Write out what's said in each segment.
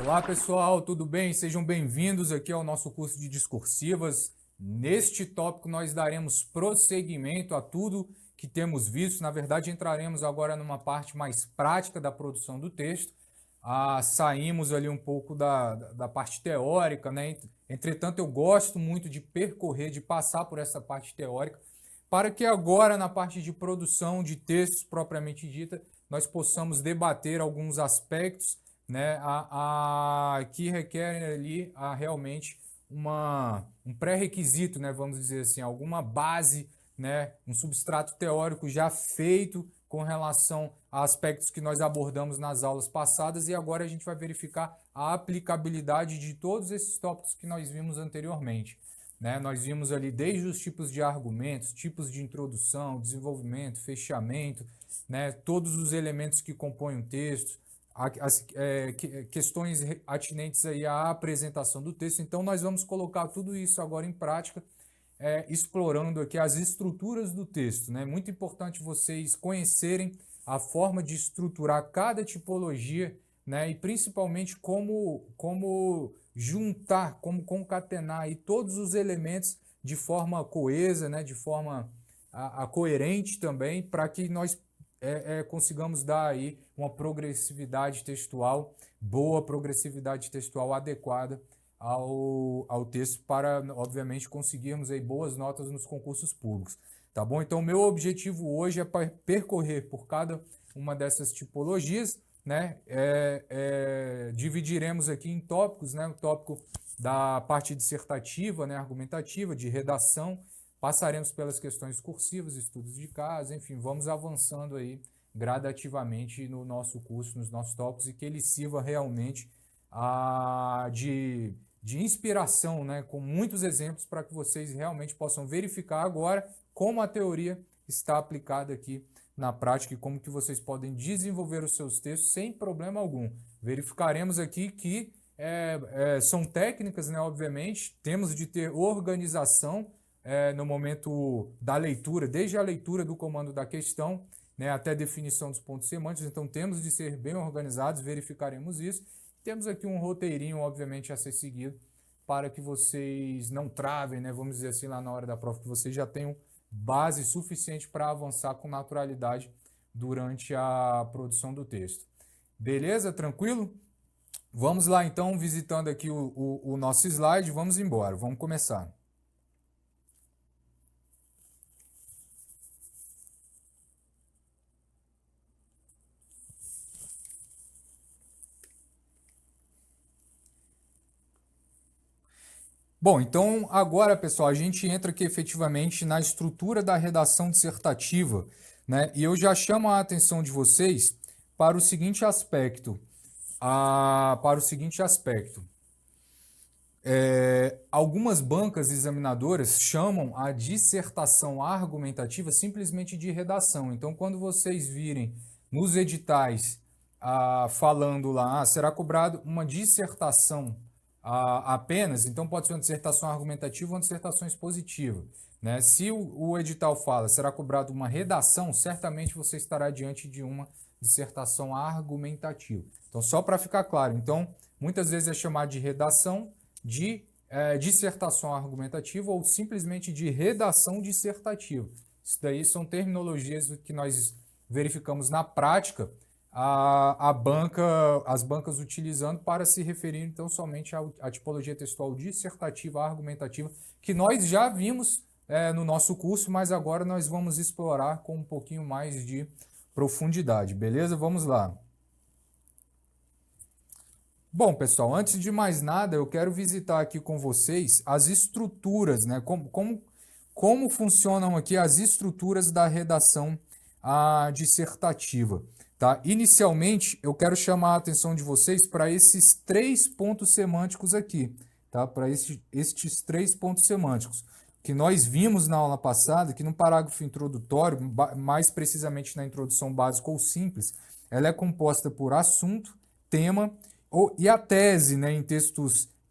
Olá pessoal, tudo bem? Sejam bem-vindos aqui ao nosso curso de discursivas. Neste tópico nós daremos prosseguimento a tudo que temos visto. Na verdade, entraremos agora numa parte mais prática da produção do texto. Saímos ali um pouco da parte teórica, né? Entretanto, eu gosto muito de percorrer, de passar por essa parte teórica, para que agora, na parte de produção de textos propriamente dita, nós possamos debater alguns aspectos, né, que requerem ali realmente um pré-requisito, né, vamos dizer assim, alguma base, né, um substrato teórico já feito com relação a aspectos que nós abordamos nas aulas passadas, e agora a gente vai verificar a aplicabilidade de todos esses tópicos que nós vimos anteriormente. Né? Nós vimos ali desde os tipos de argumentos, tipos de introdução, desenvolvimento, fechamento, né? Todos os elementos que compõem o texto, as questões atinentes aí à apresentação do texto. Então, nós vamos colocar tudo isso agora em prática, explorando aqui as estruturas do texto. Né? Muito importante vocês conhecerem a forma de estruturar cada tipologia, né? E principalmente como juntar, como concatenar aí todos os elementos de forma coesa, né? De forma coerente também, para que nós consigamos dar aí uma progressividade textual, boa progressividade textual adequada ao texto para, obviamente, conseguirmos aí boas notas nos concursos públicos. Tá bom? Então, meu objetivo hoje é percorrer por cada uma dessas tipologias, né? Dividiremos aqui em tópicos, né? O tópico da parte dissertativa, né? Argumentativa, de redação, passaremos pelas questões cursivas, estudos de caso, enfim, vamos avançando aí gradativamente no nosso curso, nos nossos tópicos, e que ele sirva realmente de inspiração, né, com muitos exemplos para que vocês realmente possam verificar agora como a teoria está aplicada aqui na prática e como que vocês podem desenvolver os seus textos sem problema algum. Verificaremos aqui que são técnicas, né, obviamente, temos de ter organização no momento da leitura, desde a leitura do comando da questão, né, até a definição dos pontos semânticos. Então temos de ser bem organizados, verificaremos isso. Temos aqui um roteirinho, obviamente, a ser seguido para que vocês não travem, né, vamos dizer assim, lá na hora da prova, que vocês já tenham base suficiente para avançar com naturalidade durante a produção do texto. Beleza? Tranquilo? Vamos lá, então, visitando aqui o nosso slide, vamos embora, vamos começar. Bom, então agora, pessoal, a gente entra aqui efetivamente na estrutura da redação dissertativa, né? E eu já chamo a atenção de vocês para o seguinte aspecto. Para o seguinte aspecto. Algumas bancas examinadoras chamam a dissertação argumentativa simplesmente de redação. Então, quando vocês virem nos editais falando lá, será cobrado uma dissertação apenas, então pode ser uma dissertação argumentativa ou uma dissertação expositiva. Né? Se o edital fala será cobrado uma redação, certamente você estará diante de uma dissertação argumentativa. Então, só para ficar claro, então, muitas vezes é chamado de redação, de dissertação argumentativa ou simplesmente de redação dissertativa. Isso daí são terminologias que nós verificamos na prática as bancas utilizando para se referir então somente à tipologia textual dissertativa argumentativa, que nós já vimos no nosso curso, mas agora nós vamos explorar com um pouquinho mais de profundidade, beleza? Vamos lá. Bom, pessoal, antes de mais nada, eu quero visitar aqui com vocês as estruturas, né? Como funcionam aqui as estruturas da redação dissertativa. Tá? Inicialmente, eu quero chamar a atenção de vocês para esses 3 pontos semânticos aqui, tá? Para estes 3 pontos semânticos, que nós vimos na aula passada, que no parágrafo introdutório, mais precisamente na introdução básica ou simples, ela é composta por assunto, tema e a tese, né,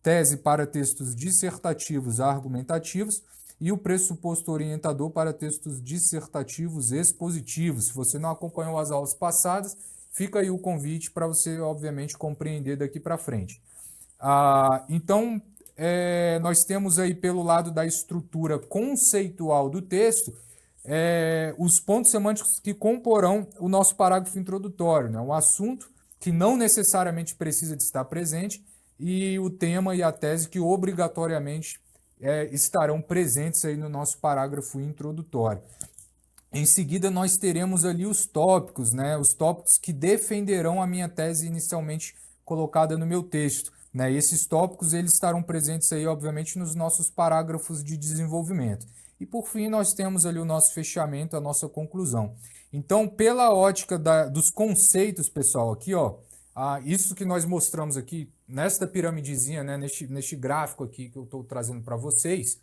tese para textos dissertativos argumentativos, e o pressuposto orientador para textos dissertativos expositivos. Se você não acompanhou as aulas passadas, fica aí o convite para você, obviamente, compreender daqui para frente. Então, nós temos aí pelo lado da estrutura conceitual do texto, os pontos semânticos que comporão o nosso parágrafo introdutório, né? Um assunto que não necessariamente precisa de estar presente e o tema e a tese que obrigatoriamente estarão presentes aí no nosso parágrafo introdutório. Em seguida, nós teremos ali os tópicos, né? Os tópicos que defenderão a minha tese inicialmente colocada no meu texto, né? E esses tópicos eles estarão presentes aí, obviamente, nos nossos parágrafos de desenvolvimento. E por fim, nós temos ali o nosso fechamento, a nossa conclusão. Então, pela ótica dos conceitos, pessoal, aqui, ó, isso que nós mostramos aqui nesta piramidezinha, né? Neste gráfico aqui que eu estou trazendo para vocês,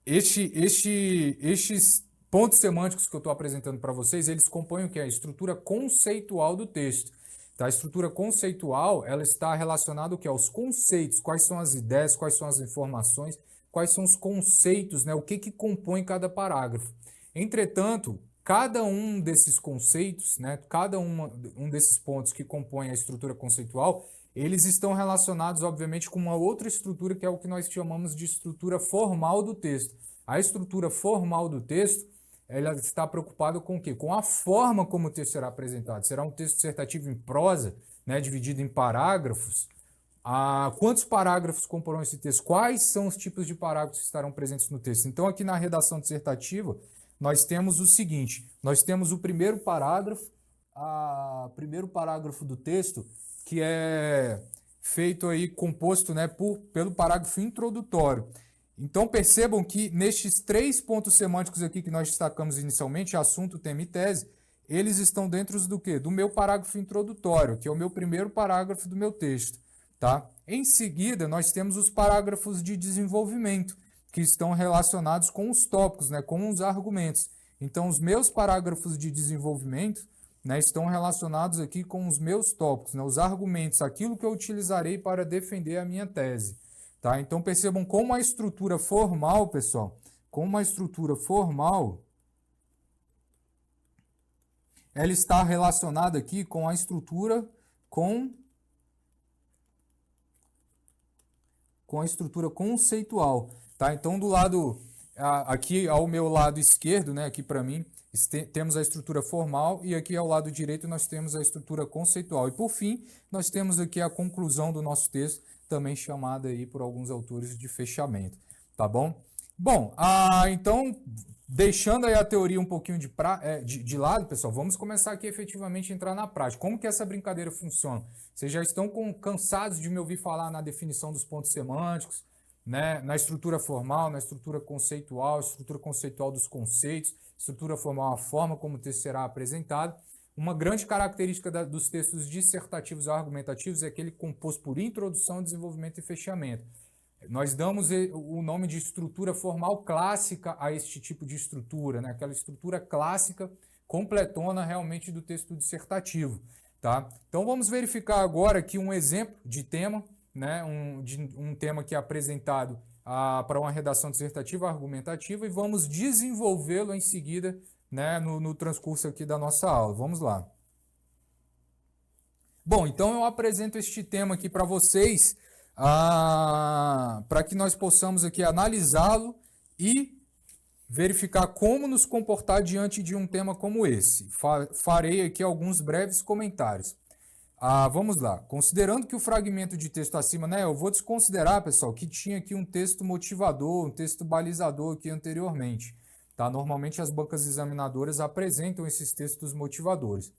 estes pontos semânticos que eu estou apresentando para vocês, eles compõem o que? A estrutura conceitual do texto. Tá? A estrutura conceitual, ela está relacionada ao que? Aos conceitos, quais são as ideias, quais são as informações, quais são os conceitos, né? O que compõe cada parágrafo. Entretanto, cada um desses conceitos, né? Cada um desses pontos que compõem a estrutura conceitual, eles estão relacionados, obviamente, com uma outra estrutura que é o que nós chamamos de estrutura formal do texto. A estrutura formal do texto, ela está preocupada com o quê? Com a forma como o texto será apresentado. Será um texto dissertativo em prosa, né, dividido em parágrafos? Quantos parágrafos comporão esse texto? Quais são os tipos de parágrafos que estarão presentes no texto? Então, aqui na redação dissertativa, nós temos o seguinte, nós temos o primeiro parágrafo do texto, que é feito aí, composto, né, pelo parágrafo introdutório. Então percebam que nestes 3 pontos semânticos aqui que nós destacamos inicialmente, assunto, tema e tese, eles estão dentro do quê? Do meu parágrafo introdutório, que é o meu primeiro parágrafo do meu texto. Tá? Em seguida, nós temos os parágrafos de desenvolvimento, que estão relacionados com os tópicos, né, com os argumentos. Então, os meus parágrafos de desenvolvimento, né, estão relacionados aqui com os meus tópicos, né, os argumentos, aquilo que eu utilizarei para defender a minha tese. Tá? Então, percebam como a estrutura formal, pessoal, como a estrutura formal, ela está relacionada aqui com a estrutura com a estrutura conceitual, tá? Então, do lado aqui ao meu lado esquerdo, né, aqui para mim, temos a estrutura formal e aqui ao lado direito nós temos a estrutura conceitual. E por fim, nós temos aqui a conclusão do nosso texto, também chamada aí por alguns autores de fechamento, tá bom? Bom, então, deixando aí a teoria um pouquinho de lado, pessoal, vamos começar aqui efetivamente a entrar na prática. Como que essa brincadeira funciona? Vocês já estão cansados de me ouvir falar na definição dos pontos semânticos, né? Na estrutura formal, na estrutura conceitual dos conceitos, estrutura formal, a forma como o texto será apresentado. Uma grande característica dos textos dissertativos ou argumentativos é aquele composto por introdução, desenvolvimento e fechamento. Nós damos o nome de estrutura formal clássica a este tipo de estrutura, né? Aquela estrutura clássica completona realmente do texto dissertativo. Tá? Então vamos verificar agora aqui um exemplo de tema, né? Um tema que é apresentado para uma redação dissertativa argumentativa e vamos desenvolvê-lo em seguida, né, no transcurso aqui da nossa aula. Vamos lá. Bom, então eu apresento este tema aqui para vocês, para que nós possamos aqui analisá-lo e verificar como nos comportar diante de um tema como esse. Farei aqui alguns breves comentários. Vamos lá. Considerando que o fragmento de texto acima, né, eu vou desconsiderar, pessoal, que tinha aqui um texto motivador, um texto balizador aqui anteriormente. Tá? Normalmente as bancas examinadoras apresentam esses textos motivadores.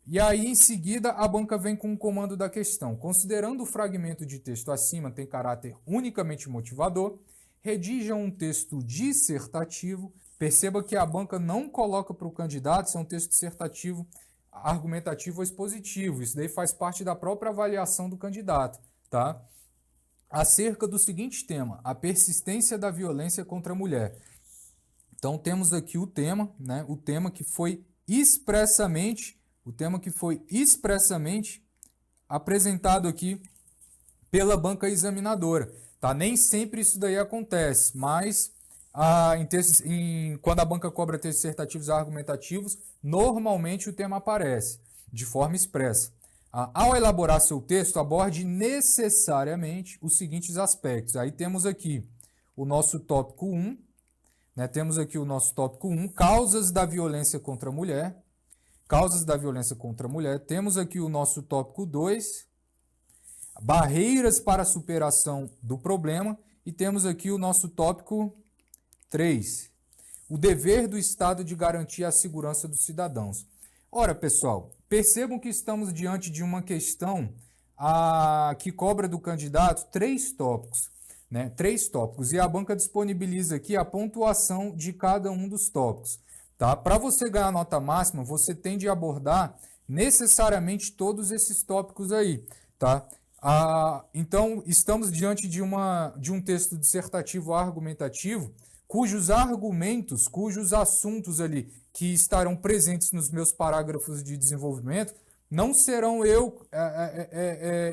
E aí, em seguida, a banca vem com o comando da questão. Considerando o fragmento de texto acima tem caráter unicamente motivador, redija um texto dissertativo. Perceba que a banca não coloca para o candidato se é um texto dissertativo, argumentativo ou expositivo. Isso daí faz parte da própria avaliação do candidato, tá? Acerca do seguinte tema, a persistência da violência contra a mulher. Então, temos aqui o tema, né? O tema que foi expressamente apresentado aqui pela banca examinadora. Tá? Nem sempre isso daí acontece, mas quando a banca cobra textos dissertativos e argumentativos, normalmente o tema aparece de forma expressa. Ao elaborar seu texto, aborde necessariamente os seguintes aspectos. Aí temos aqui o nosso tópico 1, né? Temos aqui o nosso tópico 1, causas da violência contra a mulher. Causas da violência contra a mulher. Temos aqui o nosso tópico 2, barreiras para a superação do problema. E temos aqui o nosso tópico 3, o dever do Estado de garantir a segurança dos cidadãos. Ora, pessoal, percebam que estamos diante de uma questão que cobra do candidato 3 tópicos, né? 3 tópicos, e a banca disponibiliza aqui a pontuação de cada um dos tópicos. Tá? Para você ganhar nota máxima, você tem de abordar necessariamente todos esses tópicos aí. Tá? Então, estamos diante de um texto dissertativo argumentativo, cujos argumentos, cujos assuntos ali que estarão presentes nos meus parágrafos de desenvolvimento não serão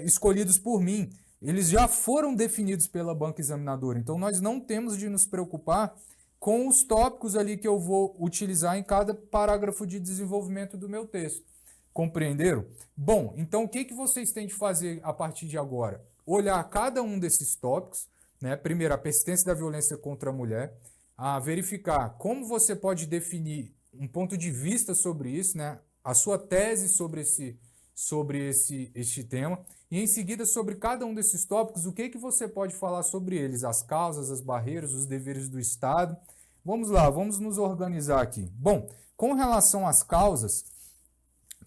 escolhidos por mim. Eles já foram definidos pela banca examinadora. Então, nós não temos de nos preocupar com os tópicos ali que eu vou utilizar em cada parágrafo de desenvolvimento do meu texto. Compreenderam? Bom, então o que vocês têm de fazer a partir de agora? Olhar cada um desses tópicos, né? Primeiro, a persistência da violência contra a mulher, verificar como você pode definir um ponto de vista sobre isso, né? A sua tese sobre este tema, e em seguida, sobre cada um desses tópicos, o que você pode falar sobre eles, as causas, as barreiras, os deveres do Estado. Vamos lá, vamos nos organizar aqui. Bom, com relação às causas,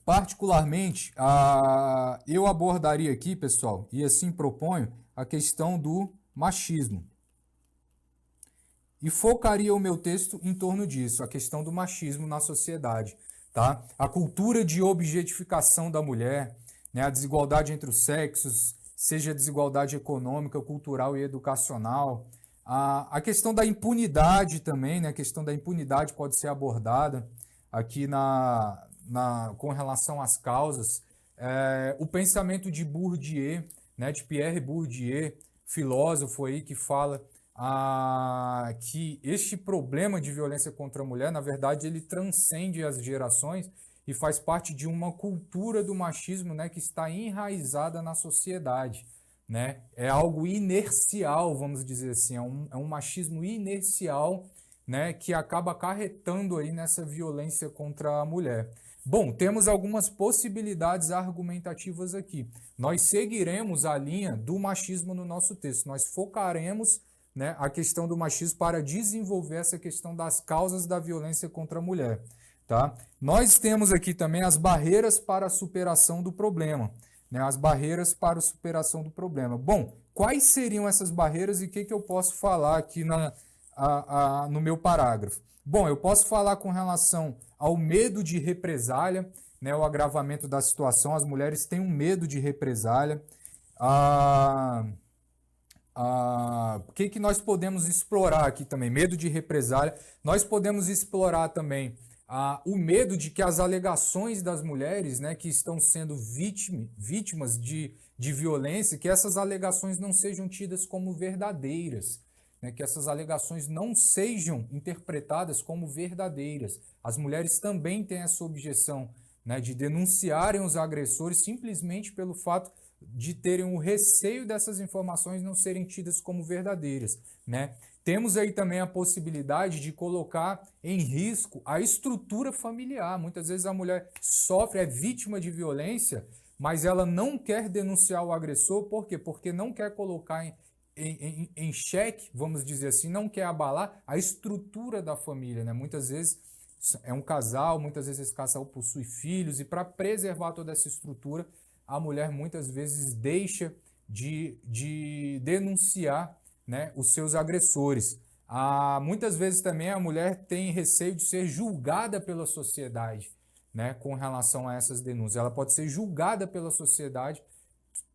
particularmente, eu abordaria aqui, pessoal, e assim proponho, a questão do machismo. E focaria o meu texto em torno disso, a questão do machismo na sociedade. Tá? A cultura de objetificação da mulher, né? A desigualdade entre os sexos, seja desigualdade econômica, cultural e educacional. A questão da impunidade também, né? A questão da impunidade pode ser abordada aqui com relação às causas. O pensamento de Bourdieu, né? De Pierre Bourdieu, filósofo aí que fala que este problema de violência contra a mulher, na verdade, ele transcende as gerações e faz parte de uma cultura do machismo, né, que está enraizada na sociedade. Né? É algo inercial, vamos dizer assim, é um machismo inercial, né, que acaba acarretando aí nessa violência contra a mulher. Bom, temos algumas possibilidades argumentativas aqui. Nós seguiremos a linha do machismo no nosso texto, nós focaremos, né, a questão do machismo para desenvolver essa questão das causas da violência contra a mulher. Tá? Nós temos aqui também as barreiras para a superação do problema. Né, as barreiras para a superação do problema. Bom, quais seriam essas barreiras e o que eu posso falar aqui no meu parágrafo? Bom, eu posso falar com relação ao medo de represália, né, o agravamento da situação, as mulheres têm um medo de represália. O que nós podemos explorar aqui também? Medo de represália. Nós podemos explorar também o medo de que as alegações das mulheres, né, que estão sendo vítimas de violência, que essas alegações não sejam tidas como verdadeiras, né, que essas alegações não sejam interpretadas como verdadeiras. As mulheres também têm essa objeção, né, de denunciarem os agressores simplesmente pelo fato de terem o receio dessas informações não serem tidas como verdadeiras, né? Temos aí também a possibilidade de colocar em risco a estrutura familiar. Muitas vezes a mulher sofre, é vítima de violência, mas ela não quer denunciar o agressor. Por quê? Porque não quer colocar em xeque, vamos dizer assim, não quer abalar a estrutura da família, né? Muitas vezes é um casal, muitas vezes esse casal possui filhos, e para preservar toda essa estrutura, a mulher muitas vezes deixa de denunciar, né, os seus agressores. Muitas vezes também a mulher tem receio de ser julgada pela sociedade, né, com relação a essas denúncias. Ela pode ser julgada pela sociedade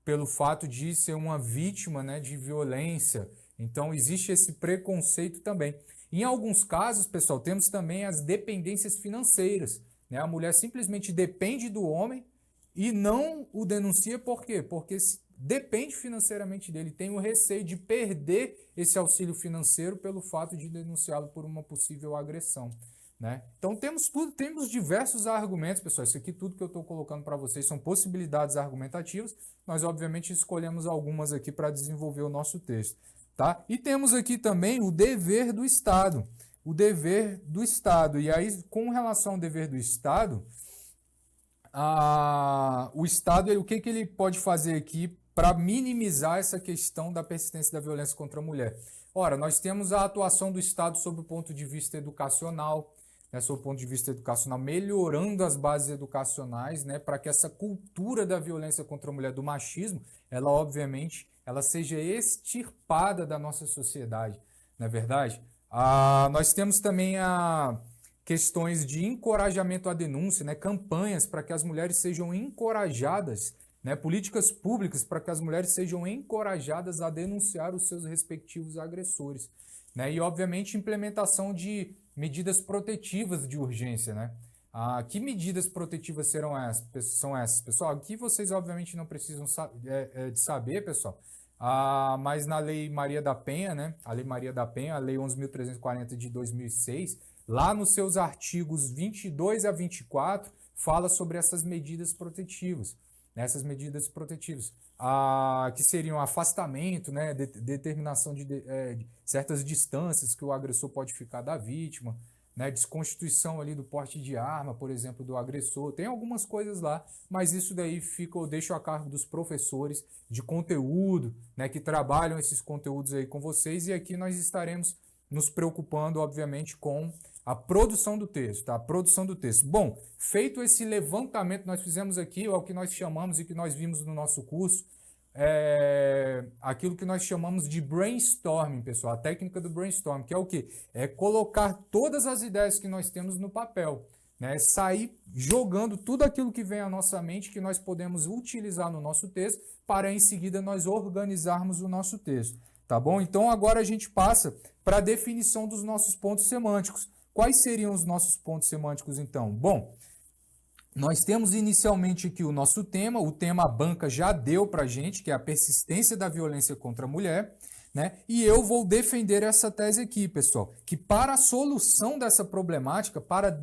pelo fato de ser uma vítima, né, de violência. Então existe esse preconceito também. Em alguns casos, pessoal, temos também as dependências financeiras, né? A mulher simplesmente depende do homem e não o denuncia. Por quê? Porque depende financeiramente dele, tem o receio de perder esse auxílio financeiro pelo fato de denunciá-lo por uma possível agressão, né? Então temos diversos argumentos, pessoal. Isso aqui tudo que eu estou colocando para vocês são possibilidades argumentativas. Nós obviamente escolhemos algumas aqui para desenvolver o nosso texto, tá? E temos aqui também o dever do Estado. O dever do Estado. E aí, com relação ao dever do Estado, o Estado, o que ele pode fazer aqui para minimizar essa questão da persistência da violência contra a mulher? Ora, nós temos a atuação do Estado sob o ponto de vista educacional, né, sob o ponto de vista educacional, melhorando as bases educacionais, né, para que essa cultura da violência contra a mulher, do machismo, ela obviamente ela seja extirpada da nossa sociedade, não é verdade? Nós temos também questões de encorajamento à denúncia, né, campanhas para que as mulheres sejam encorajadas, né, políticas públicas para que as mulheres sejam encorajadas a denunciar os seus respectivos agressores, né, e obviamente implementação de medidas protetivas de urgência, né? Que medidas protetivas são essas, pessoal? Aqui vocês obviamente não precisam de saber, pessoal. Mas na Lei Maria da Penha, né? A Lei Maria da Penha, a Lei 11.340 de 2006, lá nos seus artigos 22 a 24, fala sobre essas medidas protetivas. Essas medidas protetivas, que seriam afastamento, né, determinação de certas distâncias que o agressor pode ficar da vítima, né, desconstituição ali do porte de arma, por exemplo, do agressor. Tem algumas coisas lá, mas isso daí eu deixo a cargo dos professores de conteúdo, né, que trabalham esses conteúdos aí com vocês, e aqui nós estaremos nos preocupando, obviamente, com a produção do texto, tá? A produção do texto. Bom, feito esse levantamento, nós fizemos aqui, é o que nós chamamos e que nós vimos no nosso curso, aquilo que nós chamamos de brainstorming, pessoal, a técnica do brainstorming, que é o quê? É colocar todas as ideias que nós temos no papel, né? Sair jogando tudo aquilo que vem à nossa mente, que nós podemos utilizar no nosso texto, para em seguida nós organizarmos o nosso texto, tá bom? Então agora a gente passa para a definição dos nossos pontos semânticos. Quais seriam os nossos pontos semânticos, então? Bom, nós temos inicialmente aqui o nosso tema, o tema a banca já deu para a gente, que é a persistência da violência contra a mulher, né? E eu vou defender essa tese aqui, pessoal, que para a solução dessa problemática, para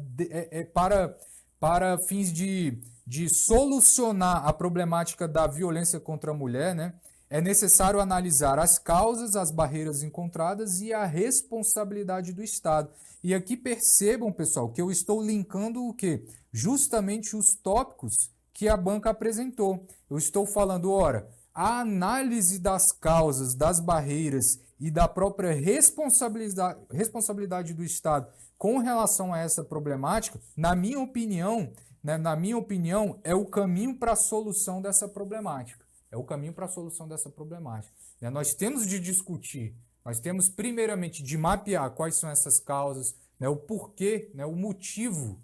fins de solucionar a problemática da violência contra a mulher, né? É necessário analisar as causas, as barreiras encontradas e a responsabilidade do Estado. E aqui percebam, pessoal, que eu estou linkando o quê? Justamente os tópicos que a banca apresentou. Eu estou falando, ora, a análise das causas, das barreiras e da própria responsabilidade do Estado com relação a essa problemática, na minha opinião, né, é o caminho para a solução dessa problemática. É o caminho para a solução dessa problemática. Nós temos de discutir, nós temos primeiramente de mapear quais são essas causas, né, o porquê, né, o motivo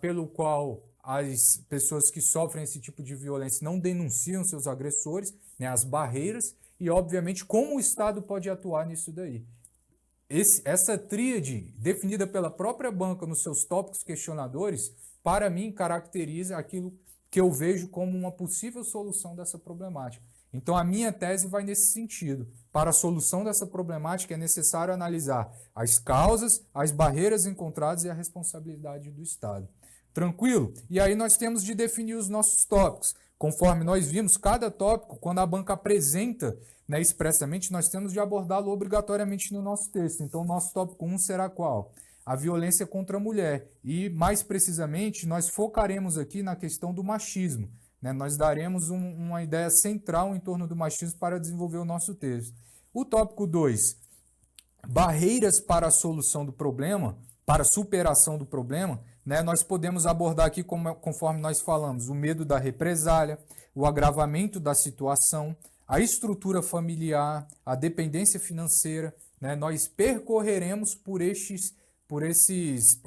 pelo qual as pessoas que sofrem esse tipo de violência não denunciam seus agressores, né, as barreiras, e obviamente como o Estado pode atuar nisso daí. Essa tríade, definida pela própria banca nos seus tópicos questionadores, para mim caracteriza aquilo que eu vejo como uma possível solução dessa problemática. Então, a minha tese vai nesse sentido. Para a solução dessa problemática, é necessário analisar as causas, as barreiras encontradas e a responsabilidade do Estado. Tranquilo? E aí nós temos de definir os nossos tópicos. Conforme nós vimos, cada tópico, quando a banca apresenta, né, expressamente, nós temos de abordá-lo obrigatoriamente no nosso texto. Então, o nosso tópico 1 será qual? A violência contra a mulher. E, mais precisamente, nós focaremos aqui na questão do machismo, né? Nós daremos uma ideia central em torno do machismo para desenvolver o nosso texto. O tópico 2, barreiras para a solução do problema, para a superação do problema, né? Nós podemos abordar aqui, conforme nós falamos, o medo da represália, o agravamento da situação, a estrutura familiar, a dependência financeira, né? Nós percorreremos por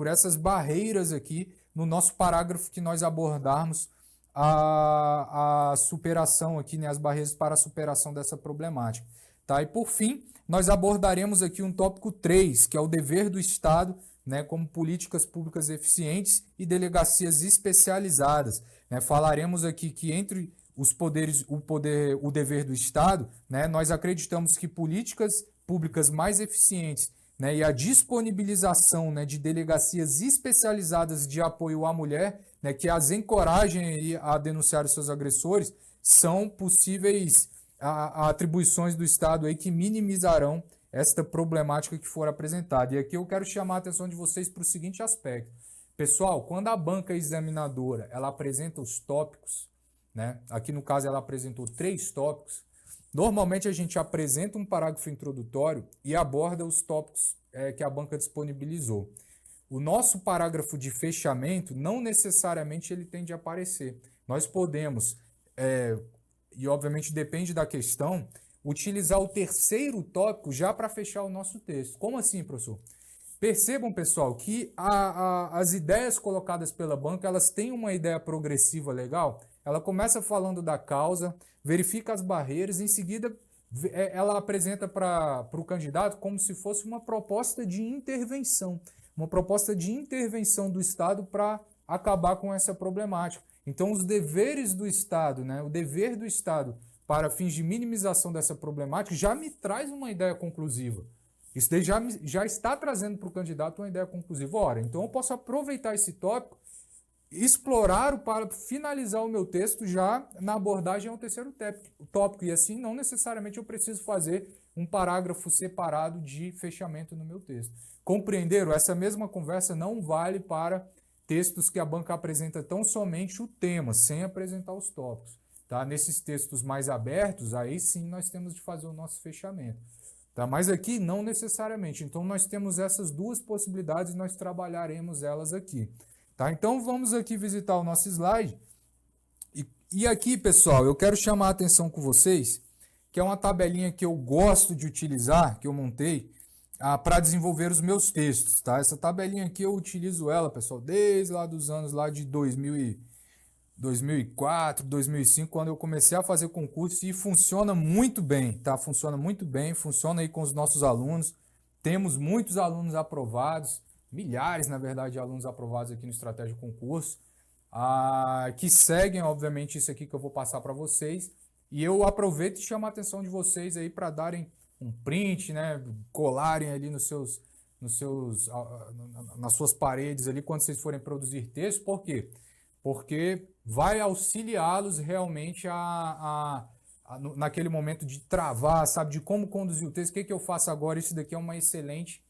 essas barreiras aqui no nosso parágrafo que nós abordarmos a superação aqui, né, as barreiras para a superação dessa problemática. Tá? E por fim, nós abordaremos aqui um tópico 3, que é o dever do Estado, né, como políticas públicas eficientes e delegacias especializadas. Né? Falaremos aqui que entre o dever do Estado, né, nós acreditamos que políticas públicas mais eficientes, né, e a disponibilização, né, de delegacias especializadas de apoio à mulher, né, que as encorajem aí a denunciar os seus agressores, são possíveis atribuições do Estado aí que minimizarão esta problemática que for apresentada. E aqui eu quero chamar a atenção de vocês para o seguinte aspecto. Pessoal, quando a banca examinadora ela apresenta os tópicos, né, aqui no caso ela apresentou 3 tópicos, normalmente a gente apresenta um parágrafo introdutório e aborda os tópicos que a banca disponibilizou. O nosso parágrafo de fechamento, não necessariamente ele tem de aparecer. Nós podemos, e obviamente depende da questão, utilizar o terceiro tópico já para fechar o nosso texto. Como assim, professor? Percebam, pessoal, que as ideias colocadas pela banca, elas têm uma ideia progressiva legal. Ela começa falando da causa, verifica as barreiras, em seguida ela apresenta para o candidato como se fosse uma proposta de intervenção. Uma proposta de intervenção do Estado para acabar com essa problemática. Então, os deveres do Estado, né, o dever do Estado para fins de minimização dessa problemática já me traz uma ideia conclusiva. Isso daí já está trazendo para o candidato uma ideia conclusiva. Ora, então eu posso aproveitar esse tópico, explorar para finalizar o meu texto já na abordagem ao terceiro tópico. E assim, não necessariamente eu preciso fazer um parágrafo separado de fechamento no meu texto. Compreenderam? Essa mesma conversa não vale para textos que a banca apresenta tão somente o tema, sem apresentar os tópicos. Tá? Nesses textos mais abertos, aí sim nós temos de fazer o nosso fechamento. Tá? Mas aqui não necessariamente. Então nós temos essas duas possibilidades e nós trabalharemos elas aqui. Tá? Então vamos aqui visitar o nosso slide. E aqui, pessoal, eu quero chamar a atenção com vocês, que é uma tabelinha que eu gosto de utilizar, que eu montei, para desenvolver os meus textos. Tá? Essa tabelinha aqui eu utilizo ela, pessoal, desde lá dos anos lá de 2004, 2005, quando eu comecei a fazer concurso, e funciona muito bem, tá? Funciona muito bem, funciona aí com os nossos alunos. Temos muitos alunos aprovados, milhares, na verdade, de alunos aprovados aqui no Estratégia Concurso, que seguem, obviamente, isso aqui que eu vou passar para vocês. E eu aproveito e chamo a atenção de vocês aí para darem um print, né? Colarem ali nas suas paredes ali quando vocês forem produzir texto. Por quê? Porque vai auxiliá-los realmente naquele momento de travar, sabe, de como conduzir o texto. O que eu faço agora? Isso daqui é uma excelente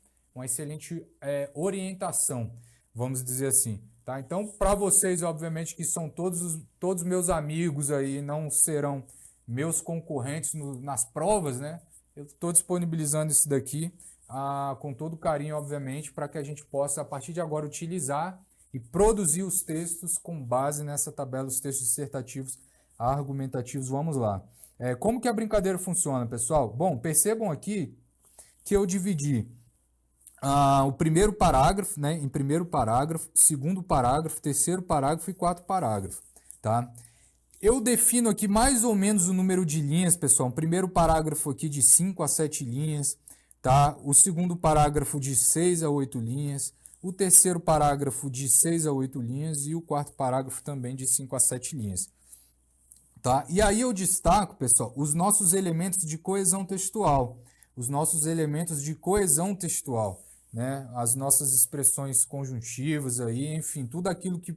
orientação, vamos dizer assim. Tá? Então, para vocês, obviamente, que são todos meus amigos aí, não serão meus concorrentes nas provas, né? Eu estou disponibilizando isso daqui com todo carinho, obviamente, para que a gente possa, a partir de agora, utilizar e produzir os textos com base nessa tabela, os textos dissertativos argumentativos. Vamos lá. Como que a brincadeira funciona, pessoal? Bom, percebam aqui que eu dividi o primeiro parágrafo, né, em primeiro parágrafo, segundo parágrafo, terceiro parágrafo e quarto parágrafo. Tá? Eu defino aqui mais ou menos o número de linhas, pessoal. O primeiro parágrafo aqui de 5 a 7 linhas. Tá? O segundo parágrafo de 6 a 8 linhas. O terceiro parágrafo de 6 a 8 linhas e o quarto parágrafo também de 5 a 7 linhas. Tá? E aí eu destaco, pessoal, os nossos elementos de coesão textual. Os nossos elementos de coesão textual, né? As nossas expressões conjuntivas, aí, enfim, tudo aquilo que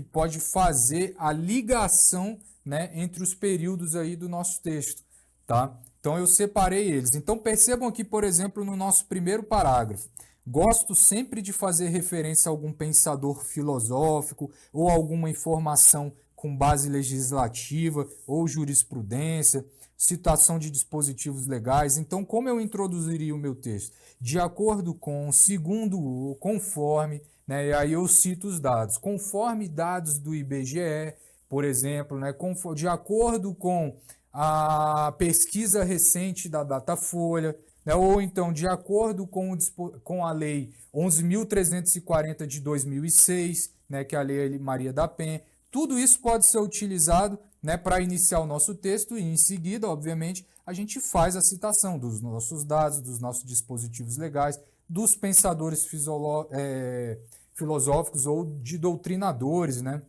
pode fazer a ligação, né, entre os períodos aí do nosso texto. Tá? Então eu separei eles. Então percebam aqui, por exemplo, no nosso primeiro parágrafo. Gosto sempre de fazer referência a algum pensador filosófico ou alguma informação com base legislativa ou jurisprudência, citação de dispositivos legais. Então, como eu introduziria o meu texto? De acordo com, segundo, conforme, né? E aí eu cito os dados. Conforme dados do IBGE, por exemplo, né? De acordo com a pesquisa recente da Datafolha, né? Ou então de acordo com a Lei 11.340 de 2006, né? Que é a Lei Maria da Penha. Tudo isso pode ser utilizado, né, para iniciar o nosso texto e, em seguida, obviamente, a gente faz a citação dos nossos dados, dos nossos dispositivos legais, dos pensadores filosóficos ou de doutrinadores, né,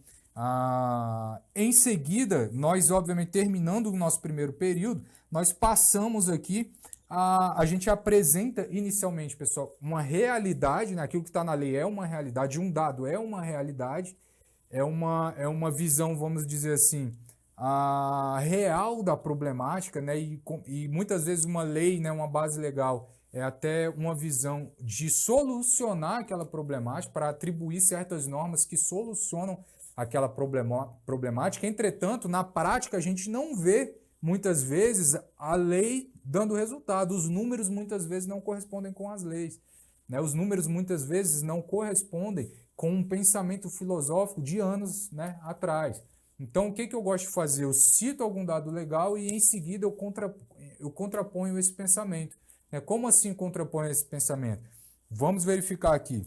Em seguida, nós, obviamente, terminando o nosso primeiro período, nós passamos aqui, a gente apresenta inicialmente, pessoal, uma realidade, né? Aquilo que está na lei é uma realidade, um dado é uma realidade, é uma visão, vamos dizer assim, real da problemática, né? E muitas vezes uma lei, né, uma base legal, é até uma visão de solucionar aquela problemática, para atribuir certas normas que solucionam aquela problemática. Entretanto, na prática, a gente não vê, muitas vezes, a lei dando resultado. Os números, muitas vezes, não correspondem com as leis, né? Os números, muitas vezes, não correspondem com um pensamento filosófico de anos, né, atrás. Então, o que eu gosto de fazer? Eu cito algum dado legal e, em seguida, eu contraponho esse pensamento. Como assim contraponho esse pensamento? Vamos verificar aqui.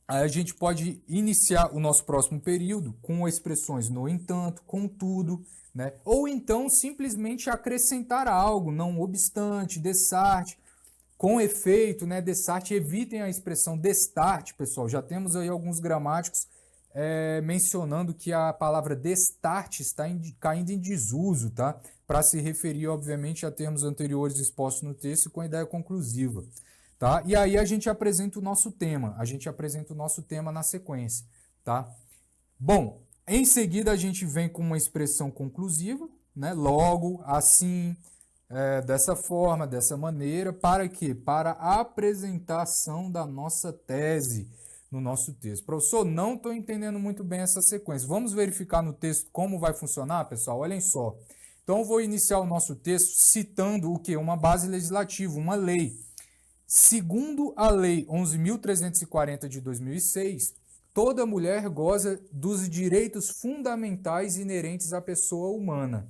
A gente pode iniciar o nosso próximo período com expressões no entanto, contudo, né? Ou então simplesmente acrescentar algo, não obstante, dessarte, com efeito, né? Dessarte, evitem a expressão destarte, pessoal. Já temos aí alguns gramáticos mencionando que a palavra destarte está caindo em desuso, tá? Para se referir, obviamente, a termos anteriores expostos no texto com a ideia conclusiva. Tá? E aí a gente apresenta o nosso tema. A gente apresenta o nosso tema na sequência. Tá? Bom, em seguida a gente vem com uma expressão conclusiva, né? Logo, assim, dessa forma, dessa maneira. Para quê? Para a apresentação da nossa tese no nosso texto. Professor, não estou entendendo muito bem essa sequência. Vamos verificar no texto como vai funcionar, pessoal? Olhem só. Então, eu vou iniciar o nosso texto citando o quê? Uma base legislativa, uma lei. Segundo a Lei 11.340 de 2006, toda mulher goza dos direitos fundamentais inerentes à pessoa humana.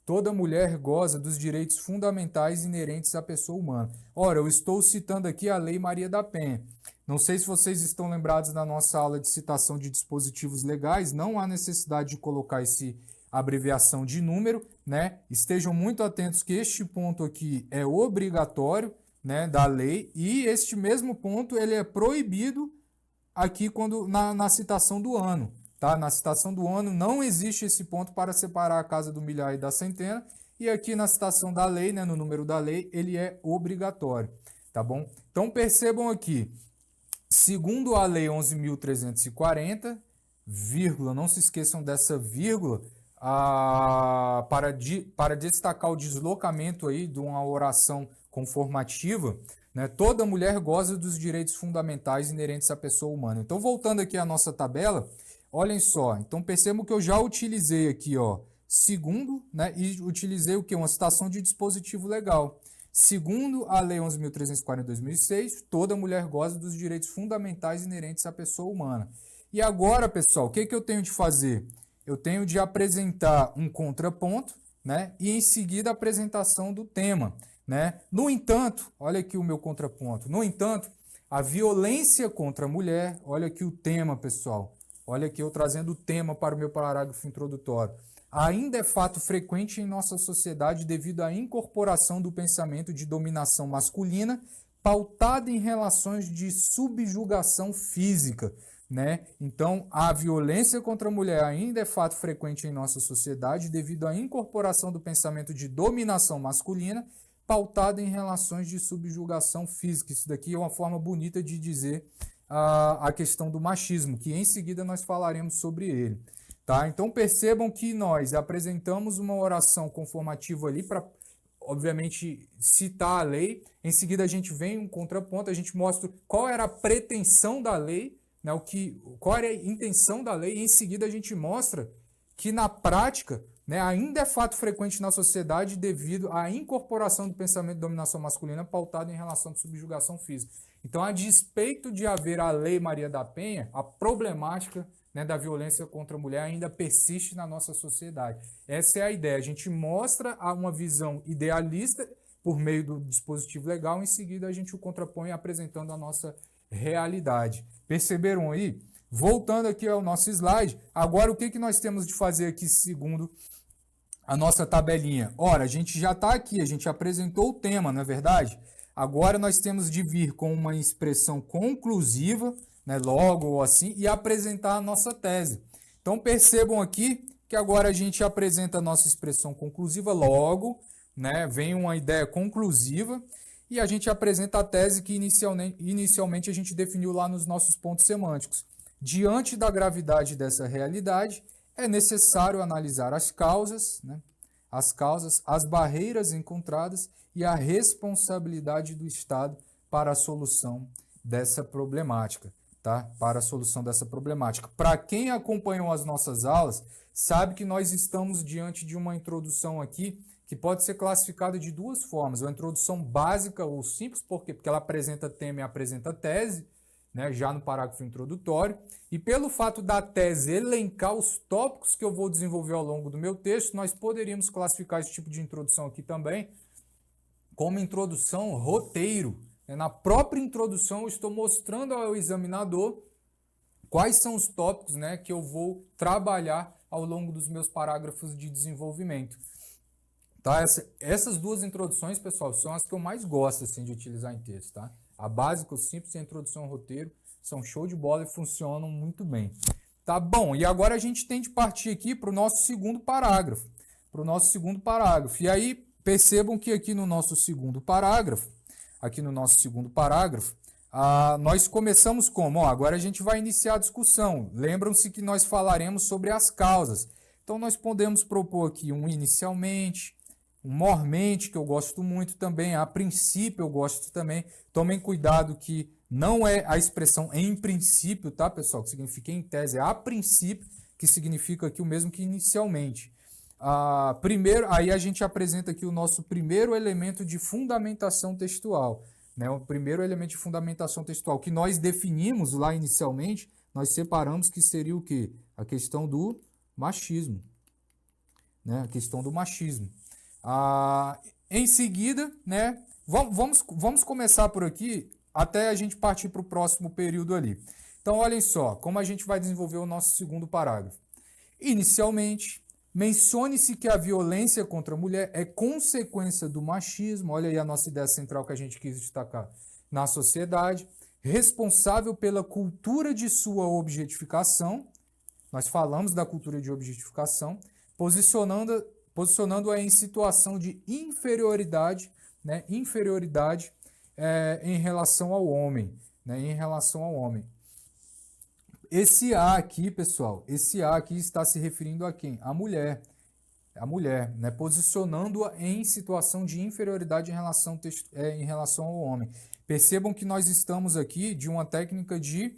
Toda mulher goza dos direitos fundamentais inerentes à pessoa humana. Ora, eu estou citando aqui a Lei Maria da Penha. Não sei se vocês estão lembrados da nossa aula de citação de dispositivos legais, não há necessidade de colocar essa abreviação de número, né? Estejam muito atentos que este ponto aqui é obrigatório, né, da lei, e este mesmo ponto ele é proibido aqui na citação do ano. Tá? Na citação do ano não existe esse ponto para separar a casa do milhar e da centena, e aqui na citação da lei, né, no número da lei, ele é obrigatório. Tá bom? Então percebam aqui, segundo a Lei 11.340, vírgula, não se esqueçam dessa vírgula, para destacar o deslocamento aí de uma oração conformativa, né? Toda mulher goza dos direitos fundamentais inerentes à pessoa humana. Então, voltando aqui à nossa tabela, olhem só. Então, percebam que eu já utilizei aqui, ó, segundo, né? E utilizei o quê? Uma citação de dispositivo legal. Segundo a Lei 11.340 de 2006, toda mulher goza dos direitos fundamentais inerentes à pessoa humana. E agora, pessoal, o que eu tenho de fazer? Eu tenho de apresentar um contraponto, né? E em seguida a apresentação do tema, né? No entanto, olha aqui o meu contraponto. No entanto, a violência contra a mulher, olha aqui o tema, pessoal. Olha aqui eu trazendo o tema para o meu parágrafo introdutório. Ainda é fato frequente em nossa sociedade devido à incorporação do pensamento de dominação masculina pautada em relações de subjugação física, né? Então, a violência contra a mulher ainda é fato frequente em nossa sociedade devido à incorporação do pensamento de dominação masculina pautada em relações de subjugação física. Isso daqui é uma forma bonita de dizer a questão do machismo, que em seguida nós falaremos sobre ele. Tá? Então, percebam que nós apresentamos uma oração conformativa ali para, obviamente, citar a lei. Em seguida, a gente vem um contraponto, a gente mostra qual era a pretensão da lei, né, qual era a intenção da lei, e em seguida a gente mostra que na prática, né, ainda é fato frequente na sociedade devido à incorporação do pensamento de dominação masculina pautado em relação de subjugação física. Então, a despeito de haver a Lei Maria da Penha, a problemática, né, da violência contra a mulher ainda persiste na nossa sociedade. Essa é a ideia. A gente mostra uma visão idealista por meio do dispositivo legal, em seguida a gente o contrapõe apresentando a nossa realidade. Perceberam aí? Voltando aqui ao nosso slide, agora o que nós temos de fazer aqui segundo a nossa tabelinha? Ora, a gente já está aqui, a gente apresentou o tema, não é verdade? Agora nós temos de vir com uma expressão conclusiva, né, logo ou assim, e apresentar a nossa tese. Então, Então percebam aqui que agora a gente apresenta a nossa expressão conclusiva logo, né? Vem uma ideia conclusiva e a gente apresenta a tese que inicialmente a gente definiu lá nos nossos pontos semânticos. Diante da gravidade dessa realidade, é necessário analisar as causas, né? As barreiras encontradas e a responsabilidade do Estado para a solução dessa problemática, tá? Para a solução dessa problemática. Para quem acompanhou as nossas aulas, sabe que nós estamos diante de uma introdução aqui que pode ser classificada de duas formas. Uma introdução básica ou simples, por quê? Porque ela apresenta tema e apresenta tese, né, já no parágrafo introdutório, e pelo fato da tese elencar os tópicos que eu vou desenvolver ao longo do meu texto, nós poderíamos classificar esse tipo de introdução aqui também como introdução roteiro. Na própria introdução eu estou mostrando ao examinador quais são os tópicos, né, que eu vou trabalhar ao longo dos meus parágrafos de desenvolvimento. Tá? Essas duas introduções, pessoal, são as que eu mais gosto assim, de utilizar em texto, tá? A básica, o simples e a introdução ao roteiro são show de bola e funcionam muito bem. Tá bom, e agora a gente tem de partir aqui para o nosso segundo parágrafo. E aí, percebam que aqui no nosso segundo parágrafo, nós começamos como? Agora a gente vai iniciar a discussão. Lembram-se que nós falaremos sobre as causas. Então, nós podemos propor aqui um inicialmente, um mormente, que eu gosto muito também, a princípio eu gosto também. Tomem cuidado que não é a expressão em princípio, tá, pessoal? Que significa em tese, é a princípio, que significa aqui o mesmo que inicialmente. Primeiro, aí a gente apresenta aqui o nosso primeiro elemento de fundamentação textual, né? O primeiro elemento de fundamentação textual que nós definimos lá inicialmente, nós separamos que seria o quê? A questão do machismo, né? A questão do machismo. Em seguida, né, vamos começar por aqui até a gente partir para o próximo período ali. Então, olhem só, como a gente vai desenvolver o nosso segundo parágrafo. Inicialmente, mencione-se que a violência contra a mulher é consequência do machismo, olha aí a nossa ideia central que a gente quis destacar, na sociedade, responsável pela cultura de sua objetificação, nós falamos da cultura de objetificação, posicionando-a em situação de inferioridade, né, em relação ao homem, né, Esse A aqui, pessoal, está se referindo a quem? A mulher, né, posicionando-a em situação de inferioridade em relação ao homem. Percebam que nós estamos aqui de uma técnica de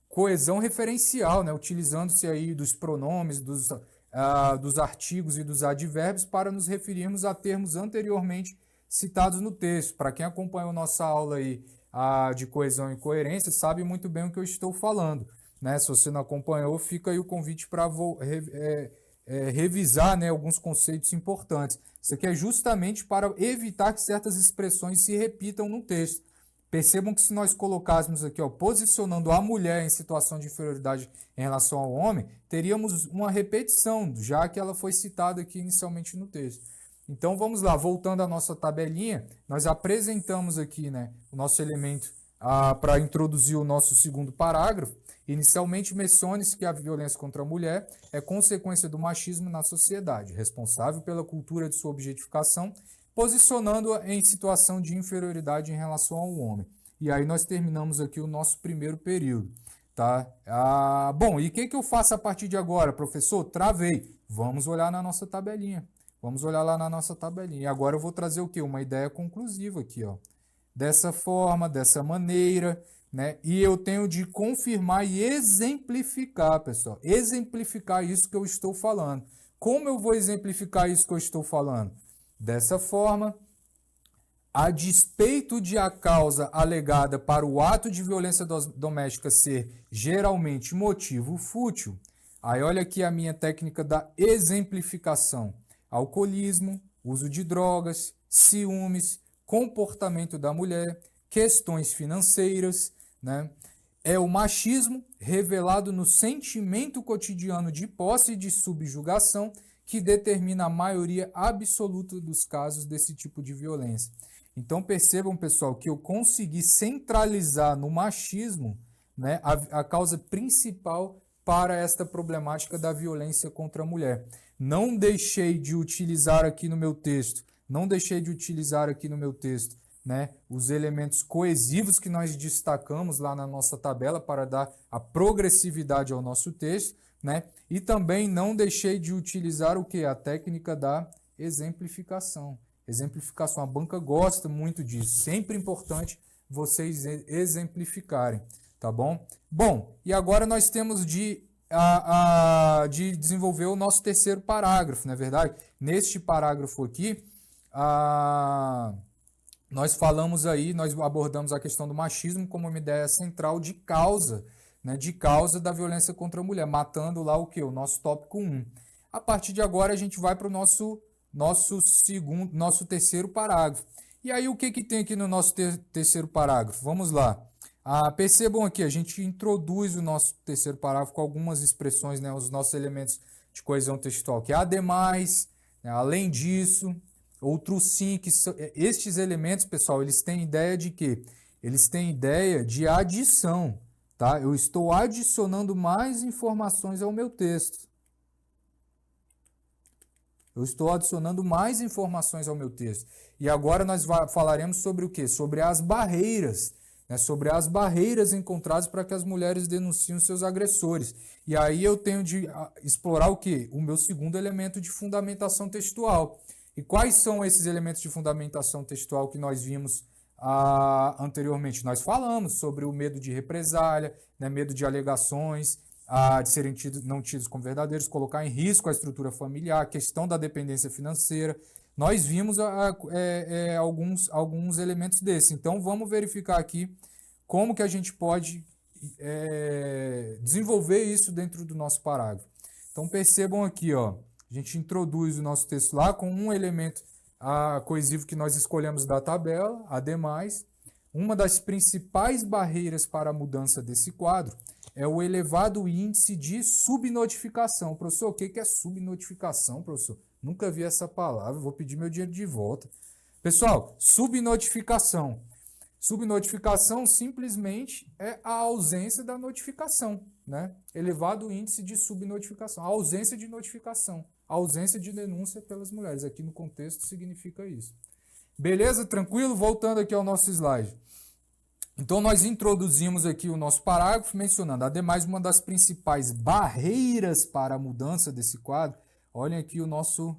coesão referencial, né, utilizando-se aí dos pronomes, dos artigos e dos advérbios para nos referirmos a termos anteriormente citados no texto. Para quem acompanhou nossa aula aí, de coesão e coerência, sabe muito bem o que eu estou falando, né? Se você não acompanhou, fica aí o convite para revisar, né, alguns conceitos importantes. Isso aqui é justamente para evitar que certas expressões se repitam no texto. Percebam que se nós colocássemos aqui, ó, posicionando a mulher em situação de inferioridade em relação ao homem, teríamos uma repetição, já que ela foi citada aqui inicialmente no texto. Então vamos lá, voltando à nossa tabelinha, nós apresentamos aqui, né, o nosso elemento para introduzir o nosso segundo parágrafo. Inicialmente, mencione-se que a violência contra a mulher é consequência do machismo na sociedade, responsável pela cultura de sua objetificação, posicionando-a em situação de inferioridade em relação ao homem. E aí nós terminamos aqui o nosso primeiro período, tá? Bom, e o que eu faço a partir de agora, professor? Travei. Vamos olhar na nossa tabelinha. Vamos olhar lá na nossa tabelinha. E agora eu vou trazer o quê? Uma ideia conclusiva aqui, ó. Dessa forma, dessa maneira, né? E eu tenho de confirmar e exemplificar, pessoal. Exemplificar isso que eu estou falando. Como eu vou exemplificar isso que eu estou falando? Dessa forma, a despeito de a causa alegada para o ato de violência doméstica ser geralmente motivo fútil, aí olha aqui a minha técnica da exemplificação. Alcoolismo, uso de drogas, ciúmes, comportamento da mulher, questões financeiras, né? É o machismo revelado no sentimento cotidiano de posse e de subjugação que determina a maioria absoluta dos casos desse tipo de violência. Então percebam, pessoal, que eu consegui centralizar no machismo, né, a causa principal para esta problemática da violência contra a mulher. Não deixei de utilizar aqui no meu texto, né, os elementos coesivos que nós destacamos lá na nossa tabela para dar a progressividade ao nosso texto, né? E também não deixei de utilizar o que? A técnica da exemplificação. Exemplificação, a banca gosta muito disso. Sempre importante vocês exemplificarem, tá bom? Bom, e agora nós temos de desenvolver o nosso terceiro parágrafo, não é verdade? Neste parágrafo aqui, nós falamos aí, nós abordamos a questão do machismo como uma ideia central de causa, né, de causa da violência contra a mulher, matando lá o que? O nosso tópico 1. A partir de agora a gente vai para o nosso terceiro parágrafo. E aí o que tem aqui no nosso terceiro parágrafo? Vamos lá. Percebam aqui, a gente introduz o nosso terceiro parágrafo com algumas expressões, né, os nossos elementos de coesão textual, que é ademais, né, além disso, outro sim, que estes elementos, pessoal, eles têm ideia de quê? Eles têm ideia de adição, tá? Eu estou adicionando mais informações ao meu texto. E agora nós falaremos sobre o quê? Sobre as barreiras, né? Sobre as barreiras encontradas para que as mulheres denunciem seus agressores. E aí eu tenho de explorar o quê? O meu segundo elemento de fundamentação textual. E quais são esses elementos de fundamentação textual que nós vimos anteriormente? Nós falamos sobre o medo de represália, né, medo de alegações, de serem não tidos como verdadeiros, colocar em risco a estrutura familiar, a questão da dependência financeira. Nós vimos alguns elementos desses. Então, vamos verificar aqui como que a gente pode desenvolver isso dentro do nosso parágrafo. Então, percebam aqui, ó. A gente introduz o nosso texto lá com um elemento coesivo que nós escolhemos da tabela, ademais. Uma das principais barreiras para a mudança desse quadro é o elevado índice de subnotificação. Professor, o que é subnotificação, professor? Nunca vi essa palavra, vou pedir meu dinheiro de volta. Pessoal, subnotificação. Subnotificação simplesmente é a ausência da notificação, né? Elevado índice de subnotificação, a ausência de notificação. A ausência de denúncia pelas mulheres. Aqui no contexto significa isso. Beleza? Tranquilo? Voltando aqui ao nosso slide. Então, nós introduzimos aqui o nosso parágrafo mencionando, ademais, uma das principais barreiras para a mudança desse quadro. Olhem aqui o nosso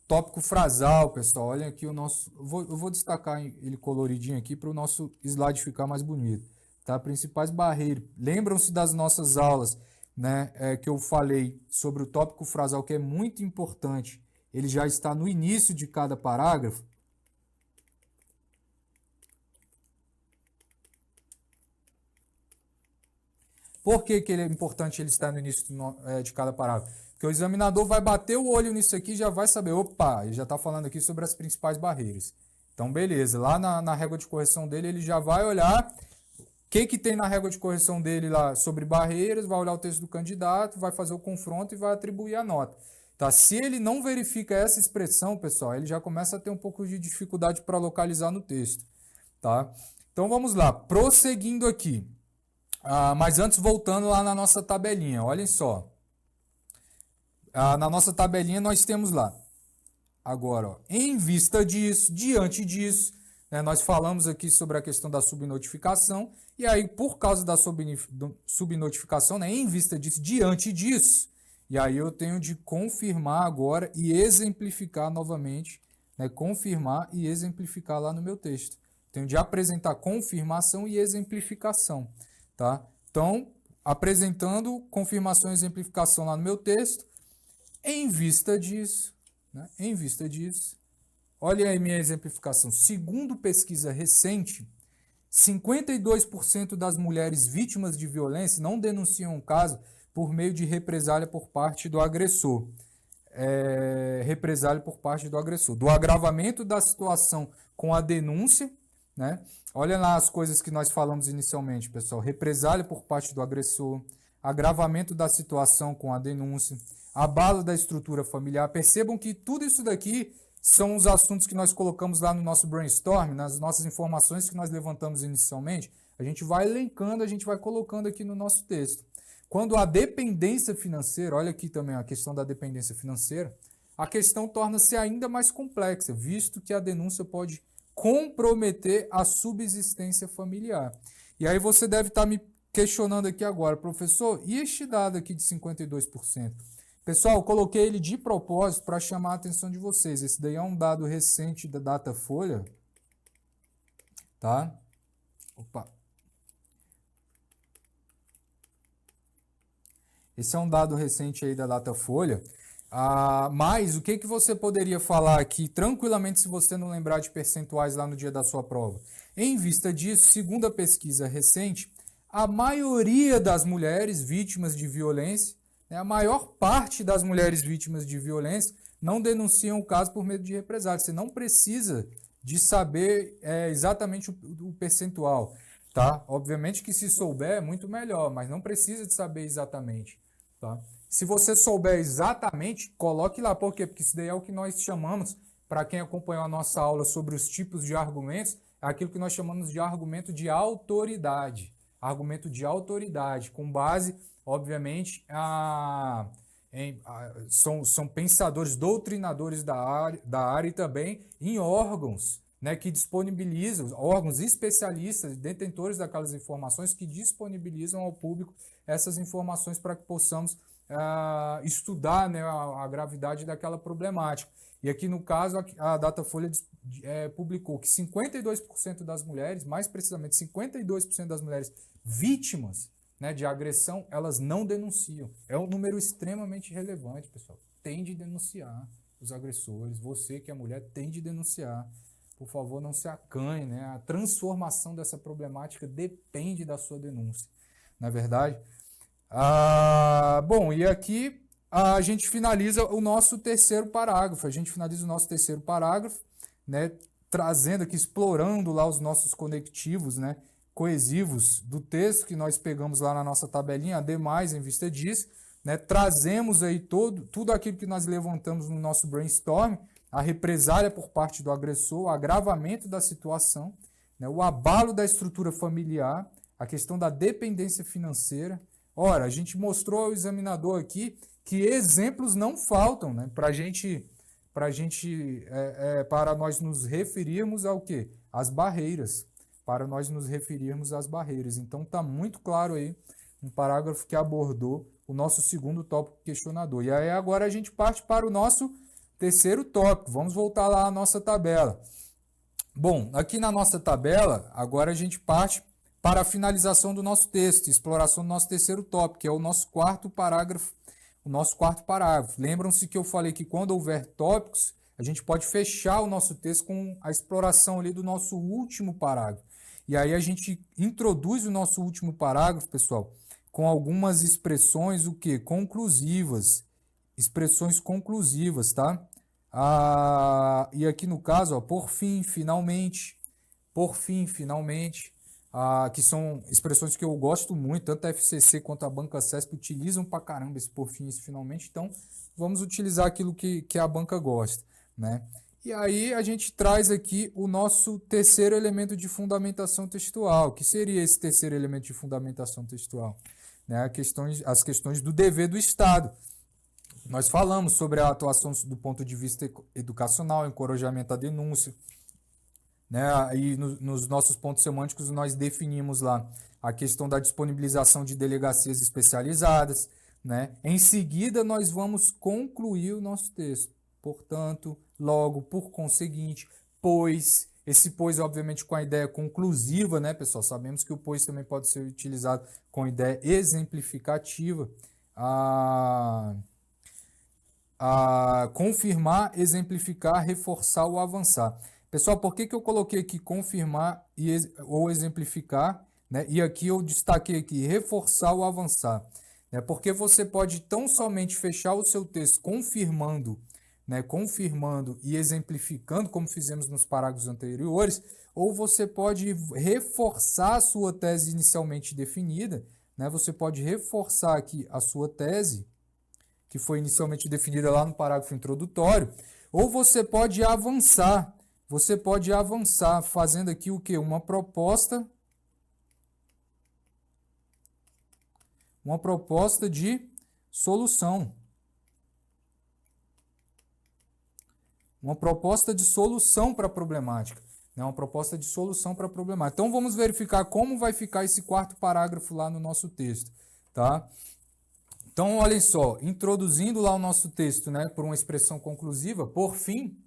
tópico frasal, pessoal. Olhem aqui o nosso... Eu vou destacar ele coloridinho aqui para o nosso slide ficar mais bonito. Tá? Principais barreiras. Lembram-se das nossas aulas, né, que eu falei sobre o tópico frasal, que é muito importante. Ele já está no início de cada parágrafo. Por que ele é importante ele estar no início de cada parágrafo? Porque o examinador vai bater o olho nisso aqui e já vai saber, opa, ele já está falando aqui sobre as principais barreiras. Então, beleza, lá na régua de correção dele, ele já vai olhar o que tem na régua de correção dele lá sobre barreiras, vai olhar o texto do candidato, vai fazer o confronto e vai atribuir a nota. Tá? Se ele não verifica essa expressão, pessoal, ele já começa a ter um pouco de dificuldade para localizar no texto. Tá? Então, vamos lá, prosseguindo aqui. Mas antes, voltando lá na nossa tabelinha, olhem só. Na nossa tabelinha nós temos lá, agora, ó, em vista disso, diante disso, né, nós falamos aqui sobre a questão da subnotificação, e aí por causa da subnotificação, né, em vista disso, diante disso, e aí eu tenho de confirmar agora e exemplificar novamente, né, confirmar e exemplificar lá no meu texto. Tenho de apresentar confirmação e exemplificação. Tá? Então, apresentando confirmação e exemplificação lá no meu texto, em vista disso, né? Em vista disso, olha aí minha exemplificação. Segundo pesquisa recente, 52% das mulheres vítimas de violência não denunciam o caso por meio de represália por parte do agressor. Represália por parte do agressor. Do agravamento da situação com a denúncia, né? Olha lá as coisas que nós falamos inicialmente, pessoal. Represália por parte do agressor, agravamento da situação com a denúncia, abalo da estrutura familiar. Percebam que tudo isso daqui são os assuntos que nós colocamos lá no nosso brainstorm, nas nossas informações que nós levantamos inicialmente. A gente vai elencando, a gente vai colocando aqui no nosso texto. quando a dependência financeira, olha aqui também a questão da dependência financeira, a questão torna-se ainda mais complexa, visto que a denúncia pode comprometer a subsistência familiar. E aí você deve estar me questionando aqui agora, professor, e este dado aqui de 52%? Pessoal, eu coloquei ele de propósito para chamar a atenção de vocês. Esse daí é um dado recente da Datafolha, tá? Opa. Esse é um dado recente aí da Datafolha. Mas o que você poderia falar aqui tranquilamente se você não lembrar de percentuais lá no dia da sua prova? Em vista disso, segundo a pesquisa recente, a maioria das mulheres vítimas de violência, né, a maior parte das mulheres vítimas de violência não denunciam o caso por medo de represália. Você não precisa de saber exatamente o percentual, tá? Obviamente que se souber é muito melhor, mas não precisa de saber exatamente, tá? Se você souber exatamente, coloque lá. Por quê? Porque isso daí é o que nós chamamos, para quem acompanhou a nossa aula sobre os tipos de argumentos, é aquilo que nós chamamos de argumento de autoridade. Argumento de autoridade, com base, obviamente, são pensadores, doutrinadores da área e também em órgãos, né, que disponibilizam, órgãos especialistas, detentores daquelas informações que disponibilizam ao público essas informações para que possamos estudar, né, a gravidade daquela problemática. E aqui no caso a Datafolha publicou que 52% das mulheres, mais precisamente 52% das mulheres vítimas, né, de agressão, elas não denunciam. É um número extremamente relevante, pessoal. Tem de denunciar os agressores. Você que é mulher tem de denunciar. Por favor, não se acanhe, né? A transformação dessa problemática depende da sua denúncia. Não é verdade? Bom, e aqui a gente finaliza o nosso terceiro parágrafo. Né, trazendo aqui, explorando lá os nossos conectivos, né, coesivos do texto que nós pegamos lá na nossa tabelinha. Ademais, em vista disso, né, trazemos aí tudo aquilo que nós levantamos no nosso brainstorm, a represália por parte do agressor, o agravamento da situação, né, o abalo da estrutura familiar, a questão da dependência financeira. Ora, a gente mostrou ao examinador aqui que exemplos não faltam, né, para nós nos referirmos ao quê? Às barreiras. Para nós nos referirmos às barreiras. Então, está muito claro aí um parágrafo que abordou o nosso segundo tópico questionador. E aí agora a gente parte para o nosso terceiro tópico. Vamos voltar lá à nossa tabela. Bom, aqui na nossa tabela, agora a gente parte para a finalização do nosso texto, exploração do nosso terceiro tópico, que é o nosso quarto parágrafo. Lembram-se que eu falei que quando houver tópicos, a gente pode fechar o nosso texto com a exploração ali do nosso último parágrafo. E aí a gente introduz o nosso último parágrafo, pessoal, com algumas expressões, o quê? Conclusivas. Expressões conclusivas, tá? E aqui no caso, ó, por fim, finalmente, que são expressões que eu gosto muito, tanto a FCC quanto a Banca CESP utilizam pra caramba esse por fim e esse finalmente, então vamos utilizar aquilo que a banca gosta, né? E aí a gente traz aqui o nosso terceiro elemento de fundamentação textual. O que seria esse terceiro elemento de fundamentação textual? Né? As questões do dever do Estado. Nós falamos sobre a atuação do ponto de vista educacional, encorajamento à denúncia, né? E nos nossos pontos semânticos nós definimos lá a questão da disponibilização de delegacias especializadas, né? Em seguida nós vamos concluir o nosso texto. Portanto, logo, por conseguinte, pois, esse pois obviamente com a ideia conclusiva, né, pessoal? Sabemos que o pois também pode ser utilizado com ideia exemplificativa. Confirmar, exemplificar, reforçar ou avançar. Pessoal, por que eu coloquei aqui confirmar ou exemplificar, né? E aqui eu destaquei aqui reforçar ou avançar, né? Porque você pode tão somente fechar o seu texto confirmando, né? Confirmando e exemplificando, como fizemos nos parágrafos anteriores, ou você pode reforçar a sua tese inicialmente definida, né? Você pode reforçar aqui a sua tese, que foi inicialmente definida lá no parágrafo introdutório, ou você pode avançar. Você pode avançar fazendo aqui o quê? Uma proposta Uma proposta de solução. Uma proposta de solução para a problemática. Né? Uma proposta de solução para a problemática. Então, vamos verificar como vai ficar esse quarto parágrafo lá no nosso texto. Tá? Então, olhem só, introduzindo lá o nosso texto, né, por uma expressão conclusiva, por fim,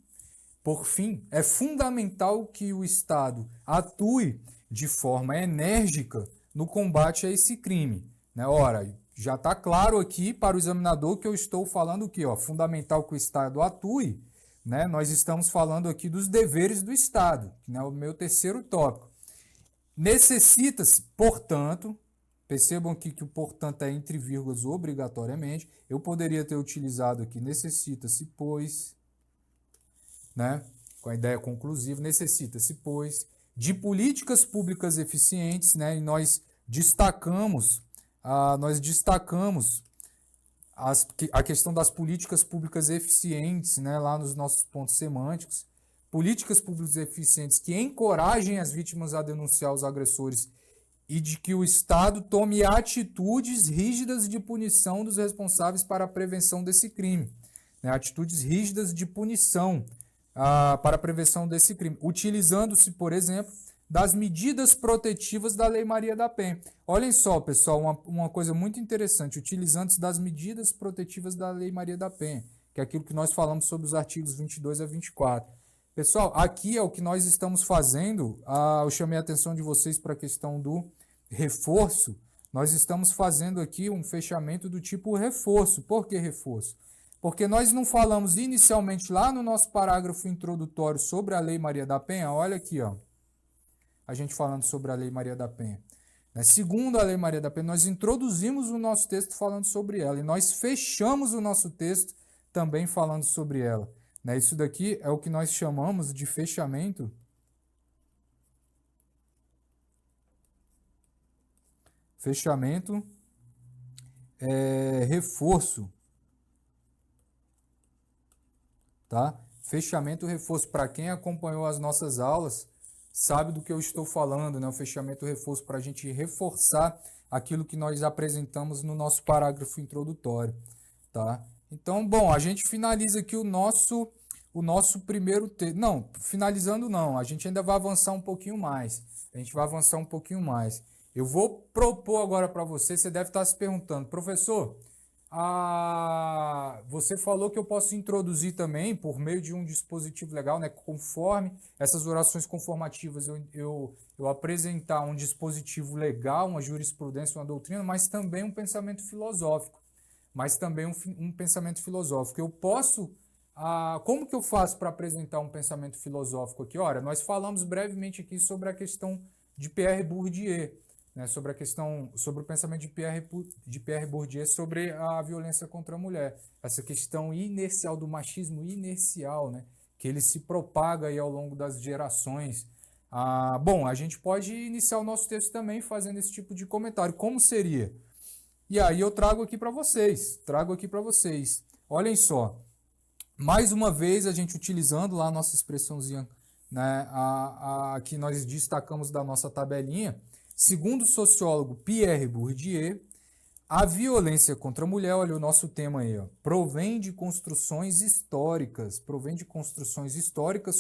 é fundamental que o Estado atue de forma enérgica no combate a esse crime. Né? Ora, já está claro aqui para o examinador que eu estou falando o quê? Ó, fundamental que o Estado atue. Né? Nós estamos falando aqui dos deveres do Estado, que é o meu terceiro tópico. Necessita-se, portanto, percebam aqui que o portanto é entre vírgulas obrigatoriamente. Eu poderia ter utilizado aqui necessita-se, pois, né? Com a ideia conclusiva, necessita-se, pois, de políticas públicas eficientes, né? E nós destacamos a questão das políticas públicas eficientes, né, lá nos nossos pontos semânticos, políticas públicas eficientes que encorajem as vítimas a denunciar os agressores e de que o Estado tome atitudes rígidas de punição dos responsáveis para a prevenção desse crime. Né, atitudes rígidas de punição para a prevenção desse crime, utilizando-se, por exemplo, das medidas protetivas da Lei Maria da Penha. Olhem só, pessoal, uma coisa muito interessante, utilizando-se das medidas protetivas da Lei Maria da Penha, que é aquilo que nós falamos sobre os artigos 22 a 24. Pessoal, aqui é o que nós estamos fazendo, eu chamei a atenção de vocês para a questão do reforço, nós estamos fazendo aqui um fechamento do tipo reforço. Por que reforço? Porque nós não falamos inicialmente lá no nosso parágrafo introdutório sobre a Lei Maria da Penha, olha aqui, ó. A gente falando sobre a Lei Maria da Penha. Segundo a Lei Maria da Penha, nós introduzimos o nosso texto falando sobre ela e nós fechamos o nosso texto também falando sobre ela. Isso daqui é o que nós chamamos de fechamento. Fechamento reforço. Tá? Fechamento reforço. Para quem acompanhou as nossas aulas, sabe do que eu estou falando, né? O fechamento reforço para a gente reforçar aquilo que nós apresentamos no nosso parágrafo introdutório, tá? Então, bom, a gente finaliza aqui o nosso primeiro texto. Não, finalizando não, a gente ainda vai avançar um pouquinho mais. Eu vou propor agora para você, você deve estar se perguntando, professor, você falou que eu posso introduzir também, por meio de um dispositivo legal, né, conforme essas orações conformativas, eu apresentar um dispositivo legal, uma jurisprudência, uma doutrina, mas também um pensamento filosófico. Eu posso... como que eu faço para apresentar um pensamento filosófico aqui? Ora, nós falamos brevemente aqui sobre a questão de Pierre Bourdieu, né, sobre o pensamento de Pierre Bourdieu sobre a violência contra a mulher, essa questão inercial do machismo inercial, né, que ele se propaga aí ao longo das gerações. Bom, a gente pode iniciar o nosso texto também fazendo esse tipo de comentário. Como seria? E aí eu trago aqui para vocês. Olhem só. Mais uma vez, a gente utilizando lá a nossa expressãozinha, né, que nós destacamos da nossa tabelinha. Segundo o sociólogo Pierre Bourdieu, a violência contra a mulher, olha o nosso tema aí, ó, provém de construções históricas,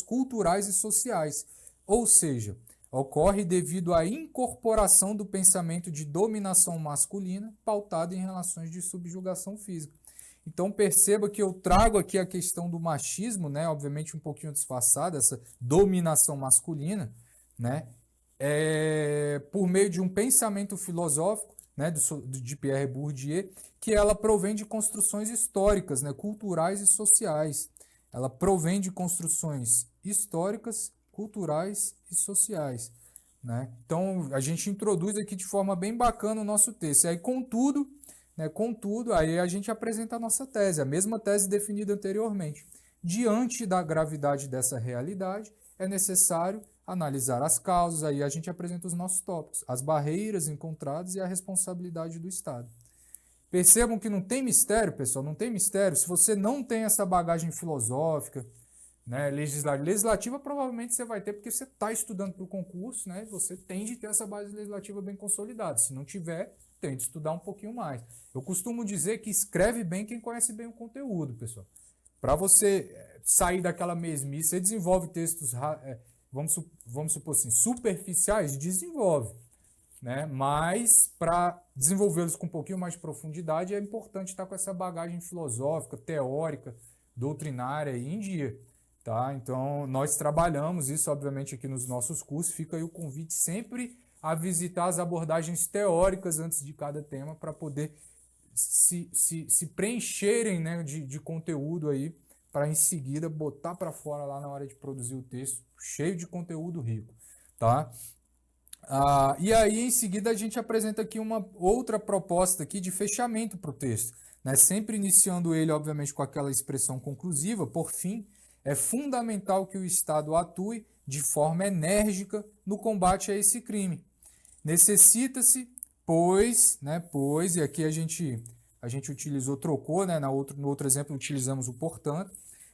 culturais e sociais. Ou seja, ocorre devido à incorporação do pensamento de dominação masculina pautado em relações de subjugação física. Então perceba que eu trago aqui a questão do machismo, né, obviamente um pouquinho disfarçada, essa dominação masculina, né, por meio de um pensamento filosófico, né, de Pierre Bourdieu, que ela provém de construções históricas, né, culturais e sociais. Ela provém de construções históricas, culturais e sociais. Né? Então, a gente introduz aqui de forma bem bacana o nosso texto. E aí, contudo, aí a gente apresenta a nossa tese, a mesma tese definida anteriormente. Diante da gravidade dessa realidade, é necessário analisar as causas, aí a gente apresenta os nossos tópicos, as barreiras encontradas e a responsabilidade do Estado. Percebam que não tem mistério, pessoal, não tem mistério. Se você não tem essa bagagem filosófica, né, legislativa provavelmente você vai ter, porque você está estudando para o concurso, né, você tem de ter essa base legislativa bem consolidada. Se não tiver, tente estudar um pouquinho mais. Eu costumo dizer que escreve bem quem conhece bem o conteúdo, pessoal. Para você sair daquela mesmice, você desenvolve textos, vamos supor assim, superficiais, desenvolve. Né? Mas para desenvolvê-los com um pouquinho mais de profundidade é importante estar com essa bagagem filosófica, teórica, doutrinária aí em dia. Tá? Então, nós trabalhamos isso, obviamente, aqui nos nossos cursos. Fica aí o convite sempre a visitar as abordagens teóricas antes de cada tema para poder se preencherem, né, de conteúdo aí, para em seguida botar para fora lá na hora de produzir o texto, cheio de conteúdo rico. Tá? E aí, em seguida, a gente apresenta aqui uma outra proposta aqui de fechamento para o texto. Né? Sempre iniciando ele, obviamente, com aquela expressão conclusiva, por fim, é fundamental que o Estado atue de forma enérgica no combate a esse crime. Necessita-se, pois, e aqui a gente utilizou, trocou, né? No outro exemplo utilizamos o portanto,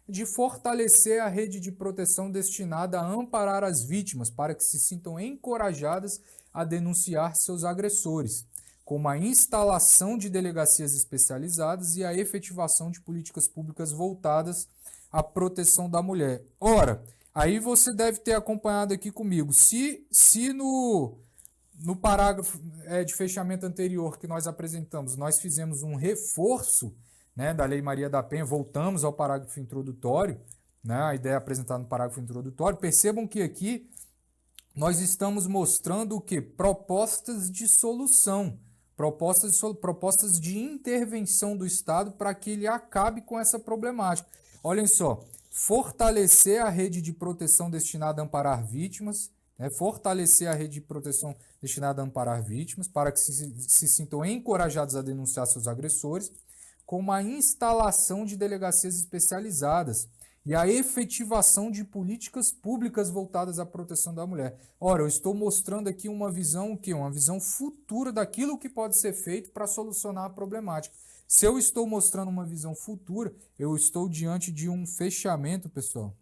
de fortalecer a rede de proteção destinada a amparar as vítimas para que se sintam encorajadas a denunciar seus agressores, como a instalação de delegacias especializadas e a efetivação de políticas públicas voltadas à proteção da mulher. Ora, aí você deve ter acompanhado aqui comigo. Se no parágrafo de fechamento anterior que nós apresentamos, nós fizemos um reforço, né, da Lei Maria da Penha, voltamos ao parágrafo introdutório, né, a ideia apresentada no parágrafo introdutório, percebam que aqui nós estamos mostrando o quê? Propostas de solução, propostas de intervenção do Estado para que ele acabe com essa problemática. Olhem só, fortalecer a rede de proteção destinada a amparar vítimas, fortalecer a rede de proteção destinada a amparar vítimas para que se sintam encorajados a denunciar seus agressores, com a instalação de delegacias especializadas e a efetivação de políticas públicas voltadas à proteção da mulher. Ora, eu estou mostrando aqui uma visão, uma visão futura daquilo que pode ser feito para solucionar a problemática. Se eu estou mostrando uma visão futura, eu estou diante de um fechamento, pessoal.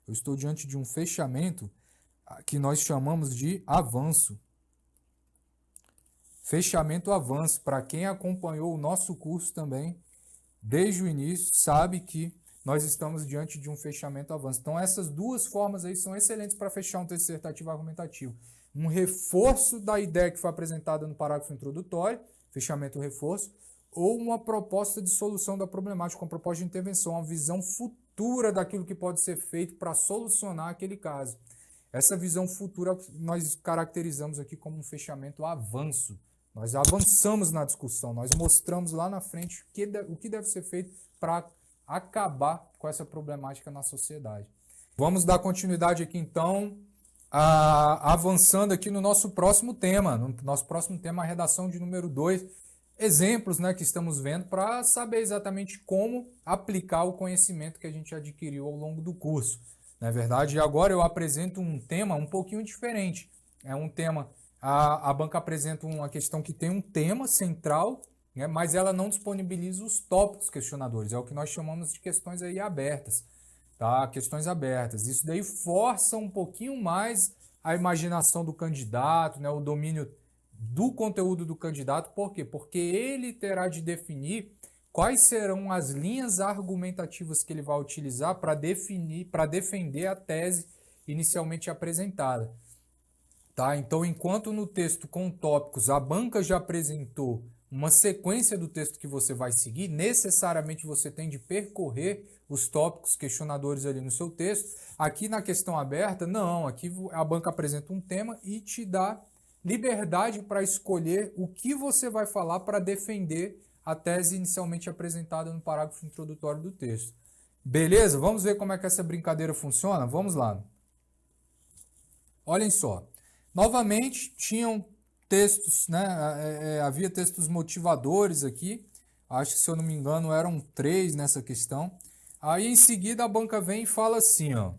Eu estou diante de um fechamento que nós chamamos de avanço. Fechamento avanço. Para quem acompanhou o nosso curso também, desde o início, sabe que nós estamos diante de um fechamento avanço. Então, essas duas formas aí são excelentes para fechar um texto dissertativo argumentativo. Um reforço da ideia que foi apresentada no parágrafo introdutório, fechamento reforço, ou uma proposta de solução da problemática, uma proposta de intervenção, uma visão futura daquilo que pode ser feito para solucionar aquele caso. Essa visão futura nós caracterizamos aqui como um fechamento avanço. Nós avançamos na discussão, nós mostramos lá na frente o que deve ser feito para acabar com essa problemática na sociedade. Vamos dar continuidade aqui, então, avançando aqui no nosso próximo tema. No nosso próximo tema, a redação de número 2. Exemplos, né, que estamos vendo para saber exatamente como aplicar o conhecimento que a gente adquiriu ao longo do curso. Não é verdade? E agora eu apresento um tema um pouquinho diferente. É um tema... A banca apresenta uma questão que tem um tema central, né, mas ela não disponibiliza os tópicos questionadores. É o que nós chamamos de questões aí abertas. Tá? Questões abertas. Isso daí força um pouquinho mais a imaginação do candidato, né, o domínio do conteúdo do candidato. Por quê? Porque ele terá de definir quais serão as linhas argumentativas que ele vai utilizar para defender a tese inicialmente apresentada. Tá? Então, enquanto no texto com tópicos a banca já apresentou uma sequência do texto que você vai seguir, necessariamente você tem de percorrer os tópicos questionadores ali no seu texto. Aqui na questão aberta, não, aqui a banca apresenta um tema e te dá liberdade para escolher o que você vai falar para defender a tese inicialmente apresentada no parágrafo introdutório do texto. Beleza? Vamos ver como é que essa brincadeira funciona? Vamos lá. Olhem só. Novamente, tinham textos, né? Havia textos motivadores aqui. Acho que, se eu não me engano, eram 3 nessa questão. Aí, em seguida, a banca vem e fala assim, ó.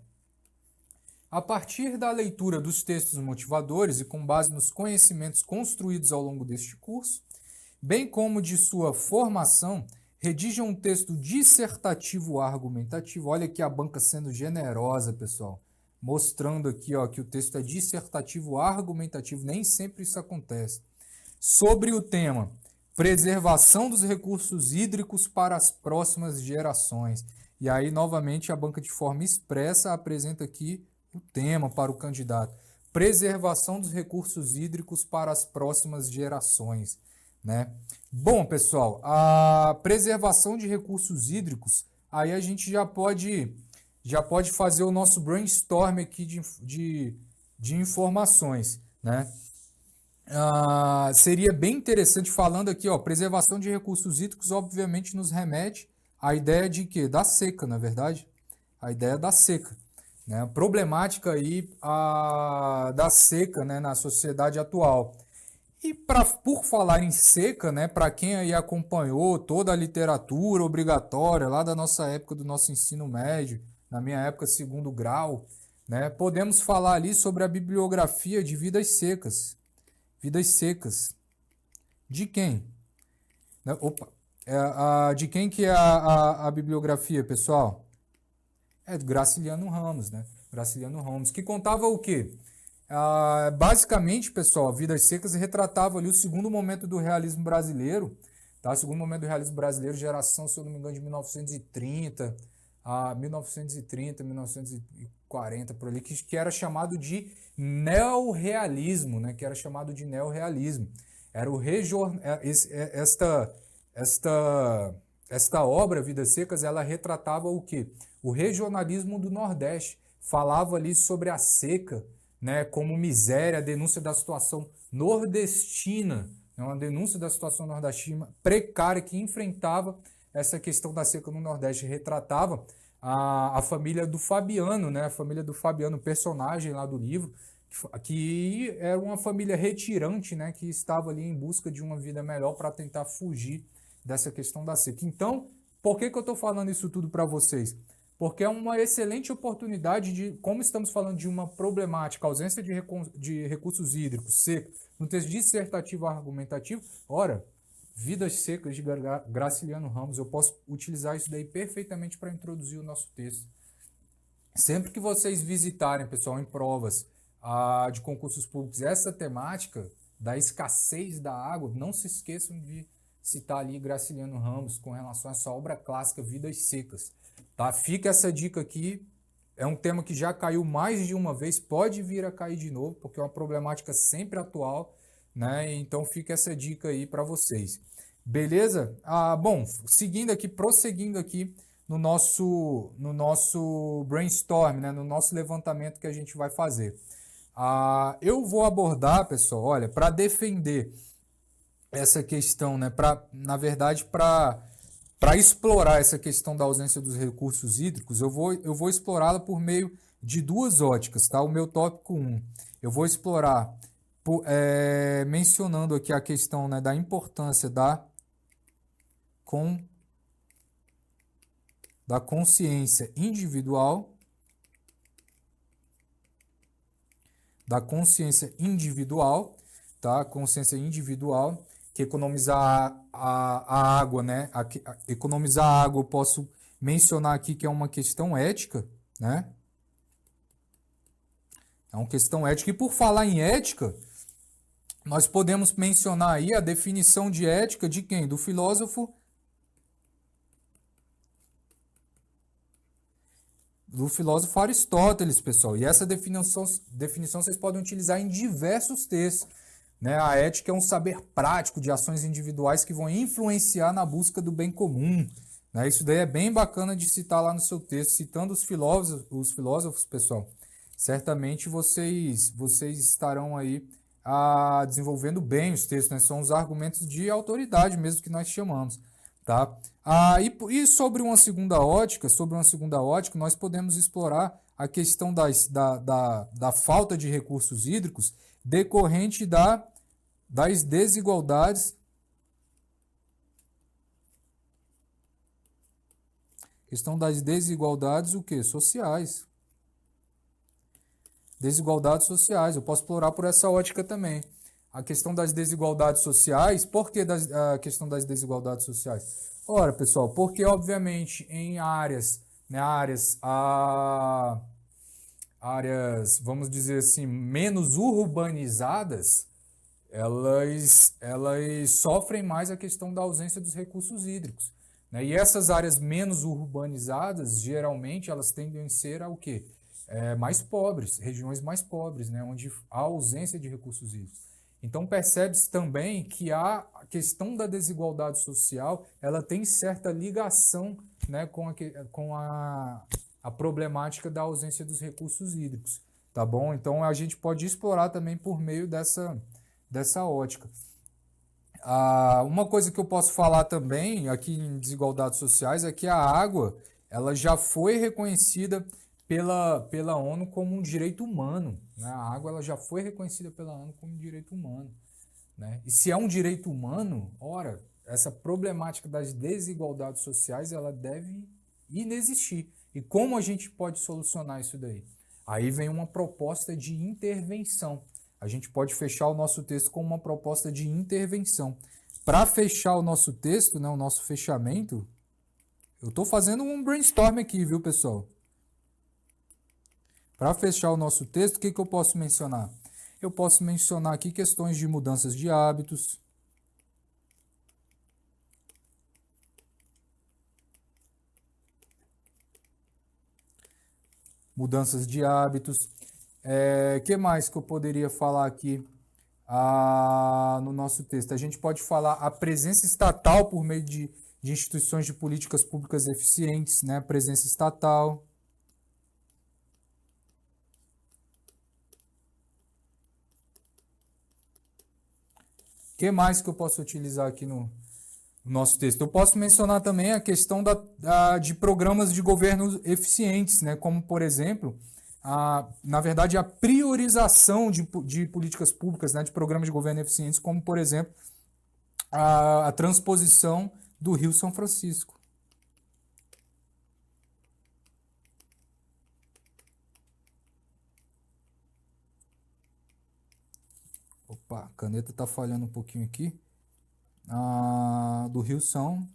A partir da leitura dos textos motivadores e com base nos conhecimentos construídos ao longo deste curso, bem como de sua formação, redija um texto dissertativo argumentativo. Olha aqui a banca sendo generosa, pessoal. mostrando aqui, ó, que o texto é dissertativo argumentativo, nem sempre isso acontece. Sobre o tema preservação dos recursos hídricos para as próximas gerações. E aí, novamente, a banca de forma expressa apresenta aqui o tema para o candidato. Preservação dos recursos hídricos para as próximas gerações, né? Bom, pessoal, a preservação de recursos hídricos, aí a gente já pode fazer o nosso brainstorm aqui de informações, né? Seria bem interessante, falando aqui, ó, preservação de recursos hídricos, obviamente nos remete à ideia de quê? Da seca, na verdade. A ideia da seca, né? A problemática aí da seca, né, na sociedade atual. E por falar em seca, né, para quem aí acompanhou toda a literatura obrigatória lá da nossa época do nosso ensino médio, na minha época segundo grau, né, podemos falar ali sobre a bibliografia de Vidas Secas. Vidas Secas. De quem? Opa. De quem que é a bibliografia, pessoal? É do Graciliano Ramos, né? Graciliano Ramos, que contava o quê? Basicamente, pessoal, Vidas Secas retratava ali o segundo momento do realismo brasileiro, tá? O segundo momento do realismo brasileiro, geração, se eu não me engano, de 1930 a 1940, por ali, que era chamado de neorrealismo, né? Que era chamado de neorrealismo. Era o esta obra, Vidas Secas, ela retratava o quê? O regionalismo do Nordeste. Falava ali sobre a seca, né, como miséria, a denúncia da situação nordestina, né, uma denúncia da situação nordestina precária que enfrentava essa questão da seca no Nordeste. Retratava a família do Fabiano, né, a família do Fabiano, personagem lá do livro, que era uma família retirante, né, que estava ali em busca de uma vida melhor para tentar fugir dessa questão da seca. Então, por que eu estou falando isso tudo para vocês? Porque é uma excelente oportunidade de, como estamos falando de uma problemática, ausência de recursos hídricos, seca, no texto dissertativo argumentativo, ora, Vidas Secas de Graciliano Ramos, eu posso utilizar isso daí perfeitamente para introduzir o nosso texto. Sempre que vocês visitarem, pessoal, em provas de concursos públicos, essa temática da escassez da água, não se esqueçam de citar ali Graciliano Ramos com relação a essa obra clássica, Vidas Secas. Tá? Fica essa dica aqui, é um tema que já caiu mais de uma vez, pode vir a cair de novo, porque é uma problemática sempre atual, né? Então fica essa dica aí para vocês. Beleza? Bom, prosseguindo aqui no nosso brainstorm, né? No nosso levantamento que a gente vai fazer. Eu vou abordar, pessoal, olha, para defender essa questão, né? Na verdade, para explorar essa questão da ausência dos recursos hídricos, eu vou explorá-la por meio de duas óticas, tá? O meu tópico 1, eu vou explorar mencionando aqui a questão, né, da importância da consciência individual, tá? Consciência individual, que economizar a água, né? Economizar a água, eu posso mencionar aqui que é uma questão ética, né? É uma questão ética. E por falar em ética, nós podemos mencionar aí a definição de ética de quem? Do filósofo Aristóteles, pessoal. E essa definição vocês podem utilizar em diversos textos, né? A ética é um saber prático de ações individuais que vão influenciar na busca do bem comum, né? Isso daí é bem bacana de citar lá no seu texto, citando os filósofos, pessoal. Certamente vocês estarão aí desenvolvendo bem os textos, né? São os argumentos de autoridade mesmo que nós chamamos, tá? E sobre uma segunda ótica, nós podemos explorar a questão da falta de recursos hídricos decorrente das desigualdades o quê? Sociais. Desigualdades sociais, eu posso explorar por essa ótica também. A questão das desigualdades sociais, por que a questão das desigualdades sociais? Ora, pessoal, porque obviamente em áreas vamos dizer assim, menos urbanizadas, elas sofrem mais a questão da ausência dos recursos hídricos, né? E essas áreas menos urbanizadas, geralmente, elas tendem a ser o quê? Mais pobres, regiões mais pobres, né? Onde há ausência de recursos hídricos. Então percebe-se também que a questão da desigualdade social, ela tem certa ligação, né, com a problemática da ausência dos recursos hídricos, tá bom? Então a gente pode explorar também por meio dessa ótica. Uma coisa que eu posso falar também aqui em desigualdades sociais é que a água, ela já foi reconhecida pela ONU como um direito humano, né? A água, ela já foi reconhecida pela ONU como um direito humano, né? E se é um direito humano, ora, essa problemática das desigualdades sociais, ela deve inexistir. E como a gente pode solucionar isso daí? Aí vem uma proposta de intervenção. A gente pode fechar o nosso texto com uma proposta de intervenção. Para fechar o nosso texto, né, o nosso fechamento, eu estou fazendo um brainstorm aqui, viu, pessoal? Para fechar o nosso texto, o que eu posso mencionar? Eu posso mencionar aqui questões de mudanças de hábitos. Mudanças de hábitos. Que mais que eu poderia falar aqui no nosso texto? A gente pode falar a presença estatal por meio de instituições de políticas públicas eficientes, né? Presença estatal. O que mais que eu posso utilizar aqui no nosso texto? Eu posso mencionar também a questão de programas de governo eficientes, né? Como, por exemplo, na verdade, a priorização de políticas públicas, né? De programas de governo eficientes, como, por exemplo, a transposição do Rio São Francisco. Opa, a caneta está falhando um pouquinho aqui. Do Rio São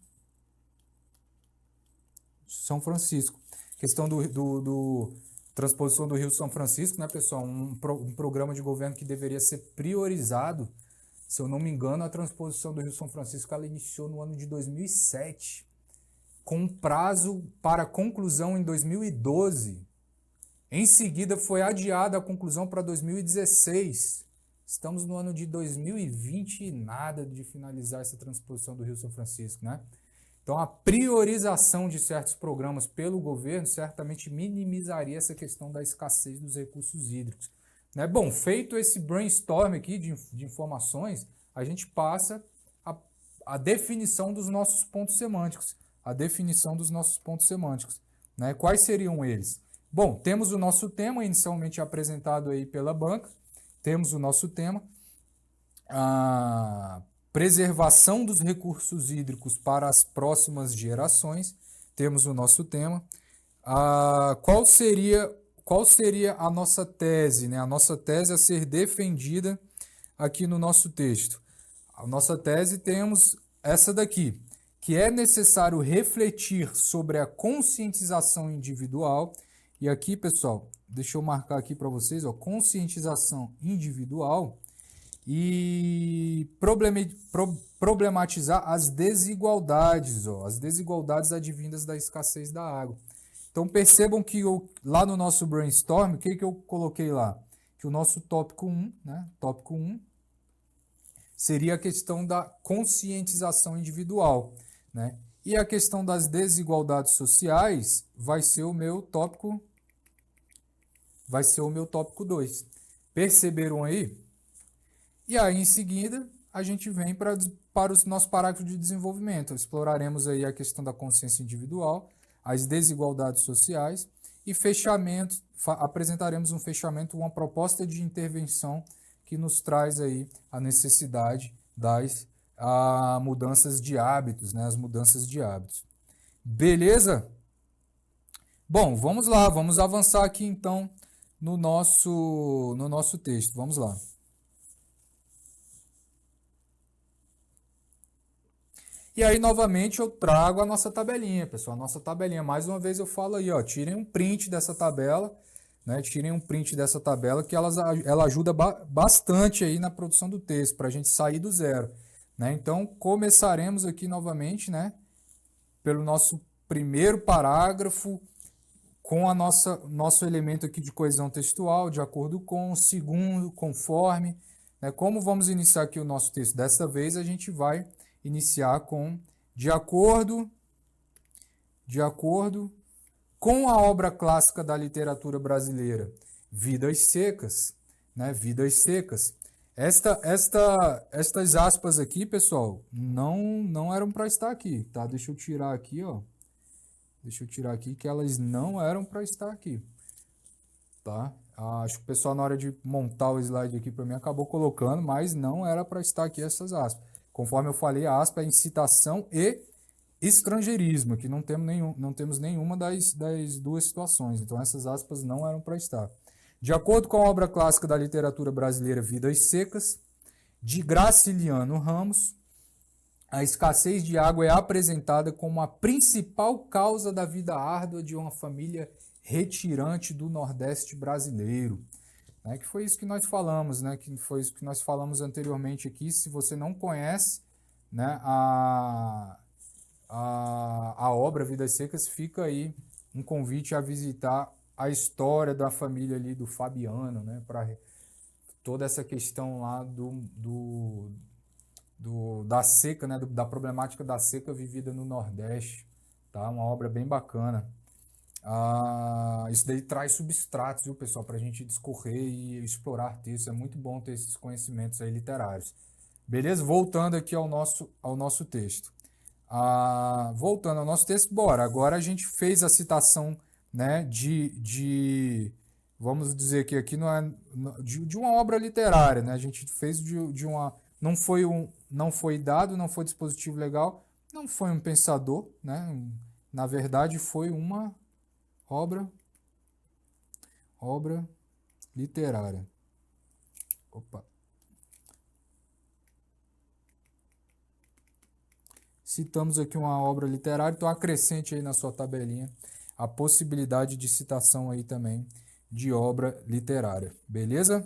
Francisco. Questão do transposição do Rio São Francisco, né, pessoal? Um programa de governo que deveria ser priorizado. Se eu não me engano, a transposição do Rio São Francisco ela iniciou no ano de 2007, com prazo para conclusão em 2012. Em seguida, foi adiada a conclusão para 2016. Estamos no ano de 2020 e nada de finalizar essa transposição do Rio São Francisco, né? Então, a priorização de certos programas pelo governo certamente minimizaria essa questão da escassez dos recursos hídricos, né? Bom, feito esse brainstorm aqui de informações, a gente passa a definição dos nossos pontos semânticos. A definição dos nossos pontos semânticos, né? Quais seriam eles? Bom, temos o nosso tema inicialmente apresentado aí pela banca. Temos o nosso tema, a preservação dos recursos hídricos para as próximas gerações. Temos o nosso tema. Qual seria a nossa tese, né? A nossa tese a ser defendida aqui no nosso texto. A nossa tese temos essa daqui, que é necessário refletir sobre a conscientização individual. E aqui, pessoal, deixa eu marcar aqui para vocês, ó, conscientização individual e problematizar as desigualdades, ó, as desigualdades advindas da escassez da água. Então percebam que lá no nosso brainstorm, o que eu coloquei lá? Que o nosso tópico 1, né, tópico 1, seria a questão da conscientização individual, né? E a questão das desigualdades sociais vai ser o meu tópico 2. Perceberam aí? E aí, em seguida, a gente vem para o nosso parágrafo de desenvolvimento. Exploraremos aí a questão da consciência individual, as desigualdades sociais e fechamento, apresentaremos um fechamento, uma proposta de intervenção que nos traz aí a necessidade das mudanças de hábitos, né? As mudanças de hábitos. Beleza? Bom, vamos lá, vamos avançar aqui então no nosso texto. Vamos lá. E aí, novamente, eu trago a nossa tabelinha, pessoal. A nossa tabelinha, mais uma vez eu falo aí, ó, tirem um print dessa tabela, né? Tirem um print dessa tabela que ela ajuda bastante aí na produção do texto, para a gente sair do zero, né? Então, começaremos aqui novamente, né? Pelo nosso primeiro parágrafo, com a nosso elemento aqui de coesão textual, de acordo com, segundo, conforme, né? Como vamos iniciar aqui o nosso texto? Desta vez a gente vai iniciar com de acordo com a obra clássica da literatura brasileira, Vidas Secas, né? Vidas Secas. Estas aspas aqui, pessoal, não eram para estar aqui, tá? Deixa eu tirar aqui, ó. Deixa eu tirar aqui que elas não eram para estar aqui, tá? Acho que o pessoal na hora de montar o slide aqui para mim acabou colocando, mas não era para estar aqui essas aspas. Conforme eu falei, a aspa é incitação e estrangeirismo, que não temos nenhuma das duas situações. Então essas aspas não eram para estar. De acordo com a obra clássica da literatura brasileira Vidas Secas, de Graciliano Ramos, a escassez de água é apresentada como a principal causa da vida árdua de uma família retirante do Nordeste brasileiro. Né? Que foi isso que nós falamos, né? Que foi isso que nós falamos anteriormente aqui. Se você não conhece, né, a obra Vidas Secas, fica aí um convite a visitar a história da família ali do Fabiano, né? Para toda essa questão lá da seca, né, da problemática da seca vivida no Nordeste, tá? Uma obra bem bacana. Isso daí traz substratos, viu, pessoal, para a gente discorrer e explorar textos. É muito bom ter esses conhecimentos aí literários. Beleza? Voltando aqui ao nosso texto. Voltando ao nosso texto, bora. Agora a gente fez a citação, né, vamos dizer que aqui não é de uma obra literária, né? A gente fez de uma não foi dado, não foi dispositivo legal, não foi um pensador, né? Na verdade, foi uma obra literária. Opa. Citamos aqui uma obra literária, então acrescente aí na sua tabelinha a possibilidade de citação aí também de obra literária, beleza?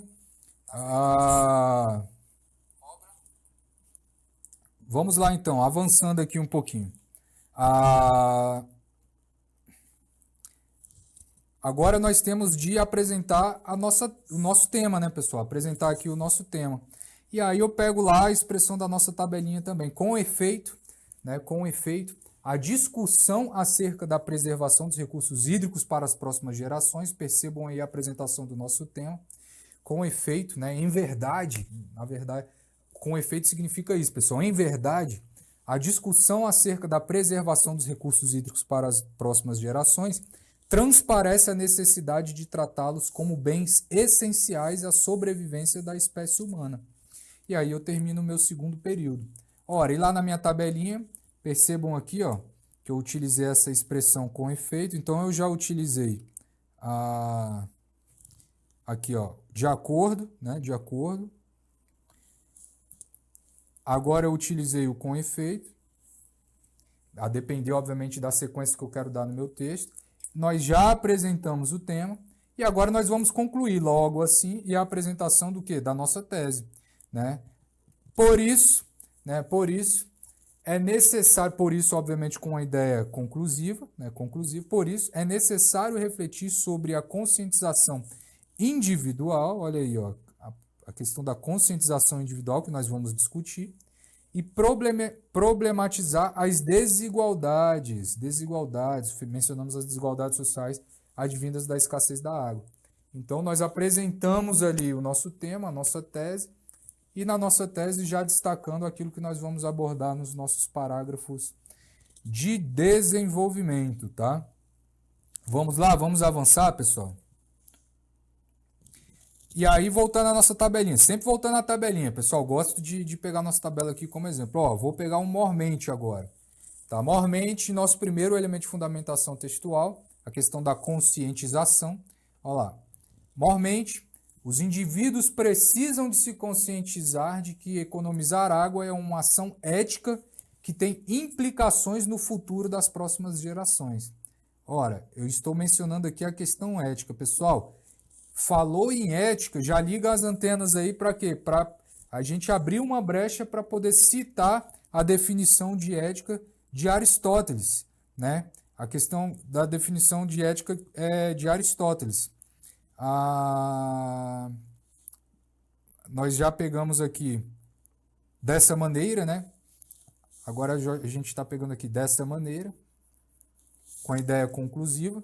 Vamos lá então, avançando aqui um pouquinho. Agora nós temos de apresentar o nosso tema, né, pessoal? Apresentar aqui o nosso tema. E aí eu pego lá a expressão da nossa tabelinha também. Com efeito, né, a discussão acerca da preservação dos recursos hídricos para as próximas gerações. Percebam aí a apresentação do nosso tema. Com efeito, né, em verdade, na verdade, com efeito significa isso, pessoal. Em verdade, a discussão acerca da preservação dos recursos hídricos para as próximas gerações transparece a necessidade de tratá-los como bens essenciais à sobrevivência da espécie humana. E aí eu termino o meu segundo período. Ora, e lá na minha tabelinha, percebam aqui, ó, que eu utilizei essa expressão com efeito. Então eu já utilizei aqui, ó, de acordo, né, de acordo. Agora eu utilizei o com efeito, a depender, obviamente, da sequência que eu quero dar no meu texto. Nós já apresentamos o tema e agora nós vamos concluir logo assim e a apresentação do quê? Da nossa tese, né? Por isso é necessário, obviamente com uma ideia conclusiva, né? Por isso é necessário refletir sobre a conscientização individual, olha aí, ó, a questão da conscientização individual que nós vamos discutir, e problematizar as desigualdades, mencionamos as desigualdades sociais advindas da escassez da água. Então, nós apresentamos ali o nosso tema, a nossa tese, e na nossa tese já destacando aquilo que nós vamos abordar nos nossos parágrafos de desenvolvimento, tá? Vamos lá, vamos avançar, pessoal? E aí, voltando à nossa tabelinha, sempre voltando à tabelinha, pessoal, gosto de pegar nossa tabela aqui como exemplo. Ó, vou pegar um mormente agora. Tá? Mormente, nosso primeiro elemento de fundamentação textual, a questão da conscientização. Olha lá. Mormente, os indivíduos precisam de se conscientizar de que economizar água é uma ação ética que tem implicações no futuro das próximas gerações. Ora, eu estou mencionando aqui a questão ética, pessoal. Falou em ética, já liga as antenas aí para quê? Para a gente abrir uma brecha para poder citar a definição de ética de Aristóteles, né? A questão da definição de ética de Aristóteles. Nós já pegamos aqui dessa maneira, né? Agora a gente está pegando aqui dessa maneira, com a ideia conclusiva.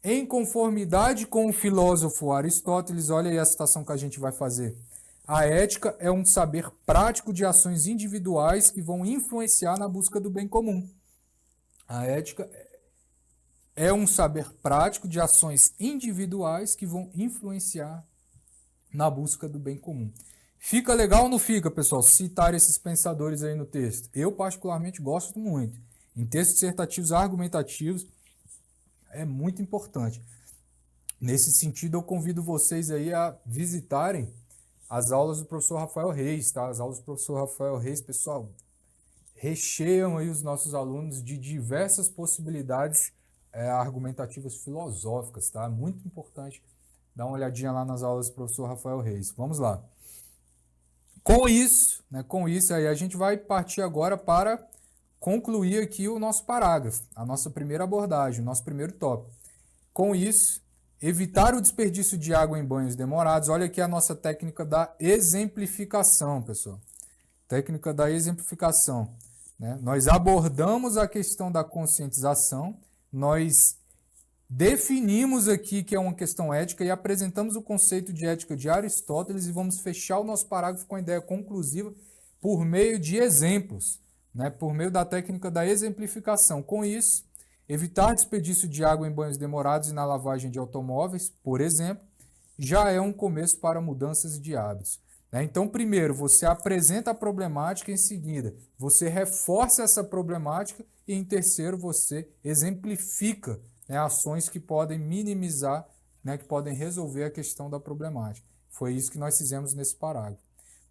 Em conformidade com o filósofo Aristóteles, olha aí a citação que a gente vai fazer. A ética é um saber prático de ações individuais que vão influenciar na busca do bem comum. A ética é um saber prático de ações individuais que vão influenciar na busca do bem comum. Fica legal ou não fica, pessoal, citar esses pensadores aí no texto? Eu, particularmente, gosto muito. Em textos dissertativos argumentativos, é muito importante. Nesse sentido, eu convido vocês aí a visitarem as aulas do professor Rafael Reis, tá? As aulas do professor Rafael Reis, pessoal, recheiam aí os nossos alunos de diversas possibilidades argumentativas filosóficas, tá? Muito importante dar uma olhadinha lá nas aulas do professor Rafael Reis. Vamos lá. Com isso, aí a gente vai partir agora para concluir aqui o nosso parágrafo, a nossa primeira abordagem, o nosso primeiro tópico. Com isso, evitar o desperdício de água em banhos demorados. Olha aqui a nossa técnica da exemplificação, pessoal. Técnica da exemplificação, né? Nós abordamos a questão da conscientização, nós definimos aqui que é uma questão ética e apresentamos o conceito de ética de Aristóteles e vamos fechar o nosso parágrafo com a ideia conclusiva por meio de exemplos, né? Por meio da técnica da exemplificação. Com isso, evitar desperdício de água em banhos demorados e na lavagem de automóveis, por exemplo, já é um começo para mudanças de hábitos. Então, primeiro, você apresenta a problemática, em seguida, você reforça essa problemática e, em terceiro, você exemplifica, né, ações que podem minimizar, né, que podem resolver a questão da problemática. Foi isso que nós fizemos nesse parágrafo.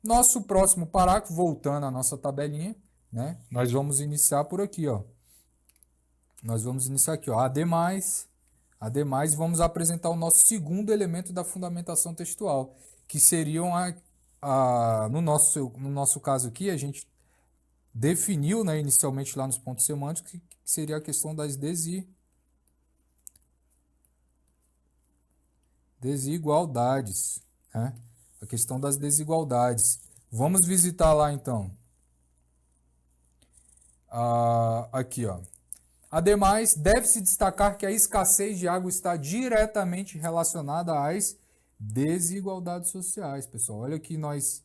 Nosso próximo parágrafo, voltando à nossa tabelinha, né, nós vamos iniciar por aqui, ó. Nós vamos iniciar aqui, ó. Ademais, vamos apresentar o nosso segundo elemento da fundamentação textual, que seriam no nosso caso aqui, a gente definiu, né, inicialmente lá nos pontos semânticos, que seria a questão das desigualdades, né? A questão das desigualdades. Vamos visitar lá, então. Aqui, ó. Ademais, deve-se destacar que a escassez de água está diretamente relacionada às desigualdades sociais, pessoal. Olha que nós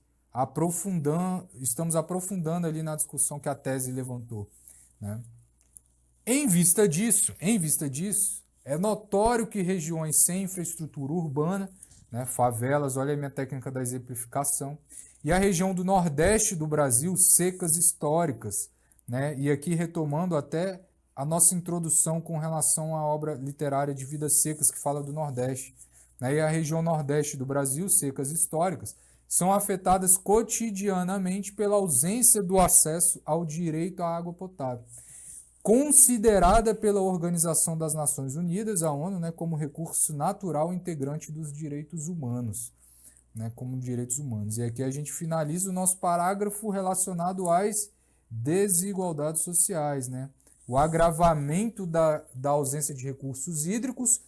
estamos aprofundando ali na discussão que a tese levantou, né? Em vista disso, é notório que regiões sem infraestrutura urbana, né, favelas, olha a minha técnica da exemplificação, e a região do Nordeste do Brasil, secas históricas, né, e aqui retomando até a nossa introdução com relação à obra literária de Vidas Secas, que fala do Nordeste, né, e a região Nordeste do Brasil, secas históricas, são afetadas cotidianamente pela ausência do acesso ao direito à água potável, considerada pela Organização das Nações Unidas, a ONU, né, como recurso natural integrante dos direitos humanos, né, como direitos humanos. E aqui a gente finaliza o nosso parágrafo relacionado às desigualdades sociais, né? O agravamento da ausência de recursos hídricos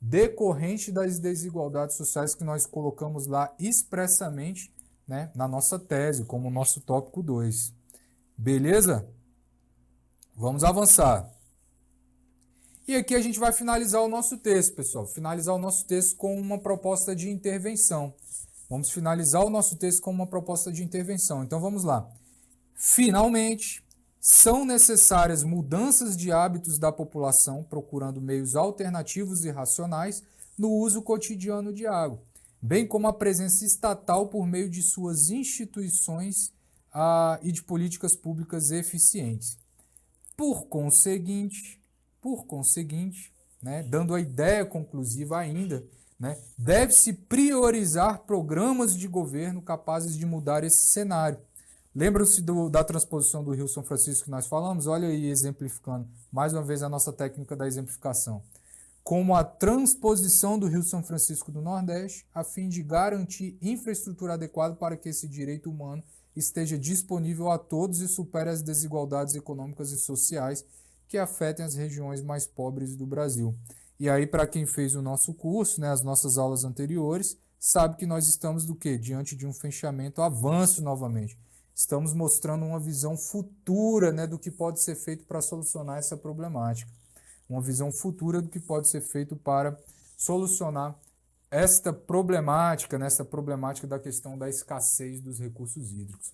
decorrente das desigualdades sociais que nós colocamos lá expressamente, né, na nossa tese, como nosso tópico 2. Beleza? Vamos avançar. E aqui a gente vai finalizar o nosso texto, pessoal. Finalizar o nosso texto com uma proposta de intervenção. Vamos finalizar o nosso texto com uma proposta de intervenção. Então vamos lá. Finalmente, são necessárias mudanças de hábitos da população, procurando meios alternativos e racionais no uso cotidiano de água, bem como a presença estatal por meio de suas instituições e de políticas públicas eficientes. Por conseguinte, né, dando a ideia conclusiva ainda, né, deve-se priorizar programas de governo capazes de mudar esse cenário. Lembram-se da transposição do Rio São Francisco que nós falamos? Olha aí, exemplificando mais uma vez a nossa técnica da exemplificação. como a transposição do Rio São Francisco do Nordeste, a fim de garantir infraestrutura adequada para que esse direito humano esteja disponível a todos e supere as desigualdades econômicas e sociais que afetem as regiões mais pobres do Brasil. E aí, para quem fez o nosso curso, né, as nossas aulas anteriores, sabe que nós estamos do quê? Diante de um fechamento, avanço novamente. Estamos mostrando uma visão futura, né, do que pode ser feito para solucionar essa problemática. Uma visão futura do que pode ser feito para solucionar esta problemática, nessa problemática da questão da escassez dos recursos hídricos.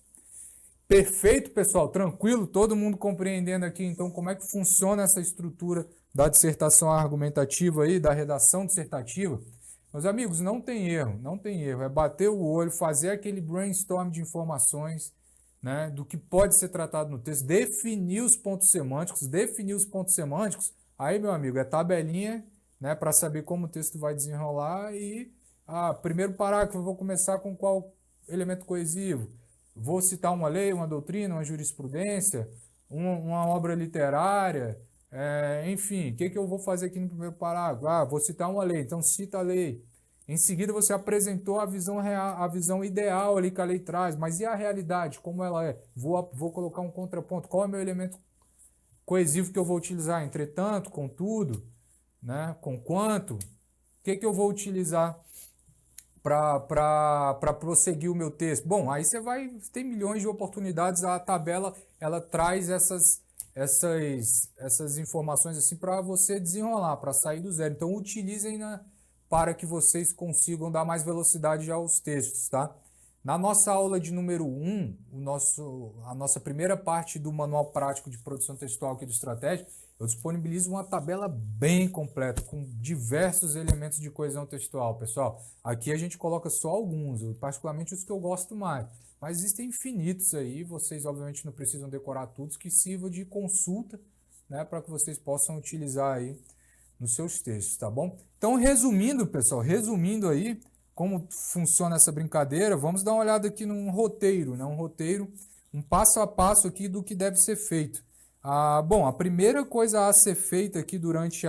Perfeito, pessoal, tranquilo? Todo mundo compreendendo aqui, então, como é que funciona essa estrutura da dissertação argumentativa aí, da redação dissertativa? Meus amigos, não tem erro, não tem erro. É bater o olho, fazer aquele brainstorm de informações, né, do que pode ser tratado no texto, definir os pontos semânticos, aí, meu amigo, é tabelinha, né, para saber como o texto vai desenrolar e, primeiro parágrafo, eu vou começar com qual elemento coesivo? Vou citar uma lei, uma doutrina, uma jurisprudência, uma obra literária, enfim, o que eu vou fazer aqui no primeiro parágrafo? Vou citar uma lei, então cita a lei. Em seguida, você apresentou a visão real, a visão ideal ali que a lei traz, mas e a realidade, como ela é? Vou colocar um contraponto, qual é o meu elemento coesivo que eu vou utilizar? Entretanto, contudo, né? Conquanto, o que eu vou utilizar para prosseguir o meu texto? Bom, aí você vai ter milhões de oportunidades, a tabela ela traz essas informações assim para você desenrolar, para sair do zero. Então utilizem para que vocês consigam dar mais velocidade aos textos, tá? Na nossa aula de número 1, a nossa primeira parte do Manual Prático de Produção Textual aqui do Estratégia, eu disponibilizo uma tabela bem completa, com diversos elementos de coesão textual, pessoal. Aqui a gente coloca só alguns, particularmente os que eu gosto mais. Mas existem infinitos aí, vocês obviamente não precisam decorar todos, que sirva de consulta, né, para que vocês possam utilizar aí nos seus textos, tá bom? Então, resumindo, pessoal, aí, como funciona essa brincadeira, vamos dar uma olhada aqui num roteiro, né? Um passo a passo aqui do que deve ser feito. Bom, a primeira coisa a ser feita aqui durante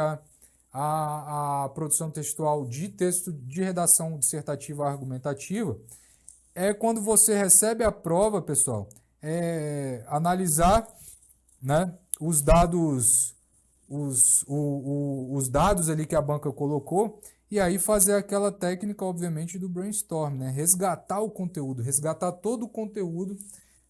a produção textual de texto de redação dissertativa argumentativa é quando você recebe a prova, pessoal, analisar, né, os dados ali que a banca colocou e aí fazer aquela técnica, obviamente, do brainstorm, né? Resgatar o conteúdo, resgatar todo o conteúdo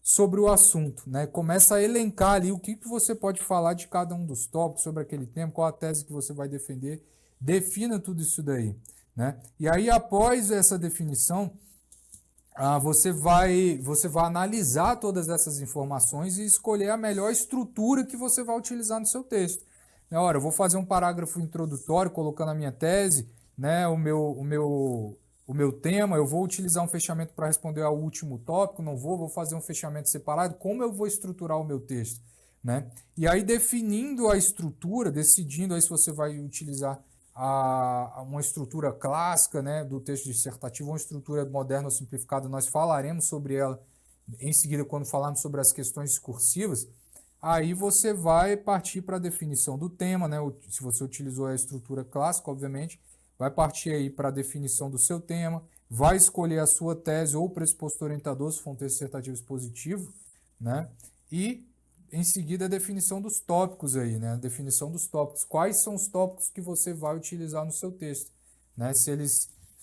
sobre o assunto, né? Começa a elencar ali o que você pode falar de cada um dos tópicos sobre aquele tema, qual a tese que você vai defender, defina tudo isso daí, né? E aí, após essa definição, você vai analisar todas essas informações e escolher a melhor estrutura que você vai utilizar no seu texto. Ora, eu vou fazer um parágrafo introdutório colocando a minha tese, né, o meu tema, eu vou utilizar um fechamento para responder ao último tópico, não vou fazer um fechamento separado, como eu vou estruturar o meu texto, né? E aí definindo a estrutura, decidindo aí se você vai utilizar uma estrutura clássica, né, do texto dissertativo, uma estrutura moderna ou simplificada, nós falaremos sobre ela em seguida quando falarmos sobre as questões discursivas. Aí você vai partir para a definição do tema, né? Se você utilizou a estrutura clássica, obviamente, vai partir aí para a definição do seu tema, vai escolher a sua tese ou pressuposto orientador, se for um texto dissertativo expositivo, né? E em seguida a definição dos tópicos aí, né? A definição dos tópicos. Quais são os tópicos que você vai utilizar no seu texto, né? Se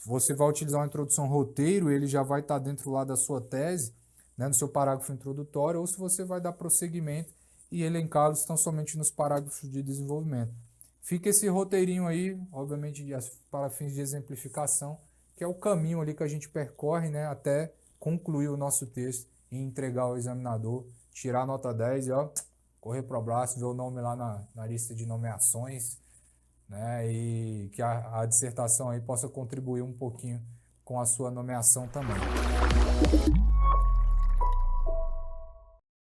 você vai utilizar uma introdução roteiro, ele já vai estar dentro lá da sua tese, né? No seu parágrafo introdutório, ou se você vai dar prosseguimento e elencá-los tão somente nos parágrafos de desenvolvimento. Fica esse roteirinho aí, obviamente para fins de exemplificação, que é o caminho ali que a gente percorre, né, até concluir o nosso texto e entregar ao examinador, tirar a nota 10 e correr para o abraço, ver o nome lá na lista de nomeações, né, e que a dissertação aí possa contribuir um pouquinho com a sua nomeação também.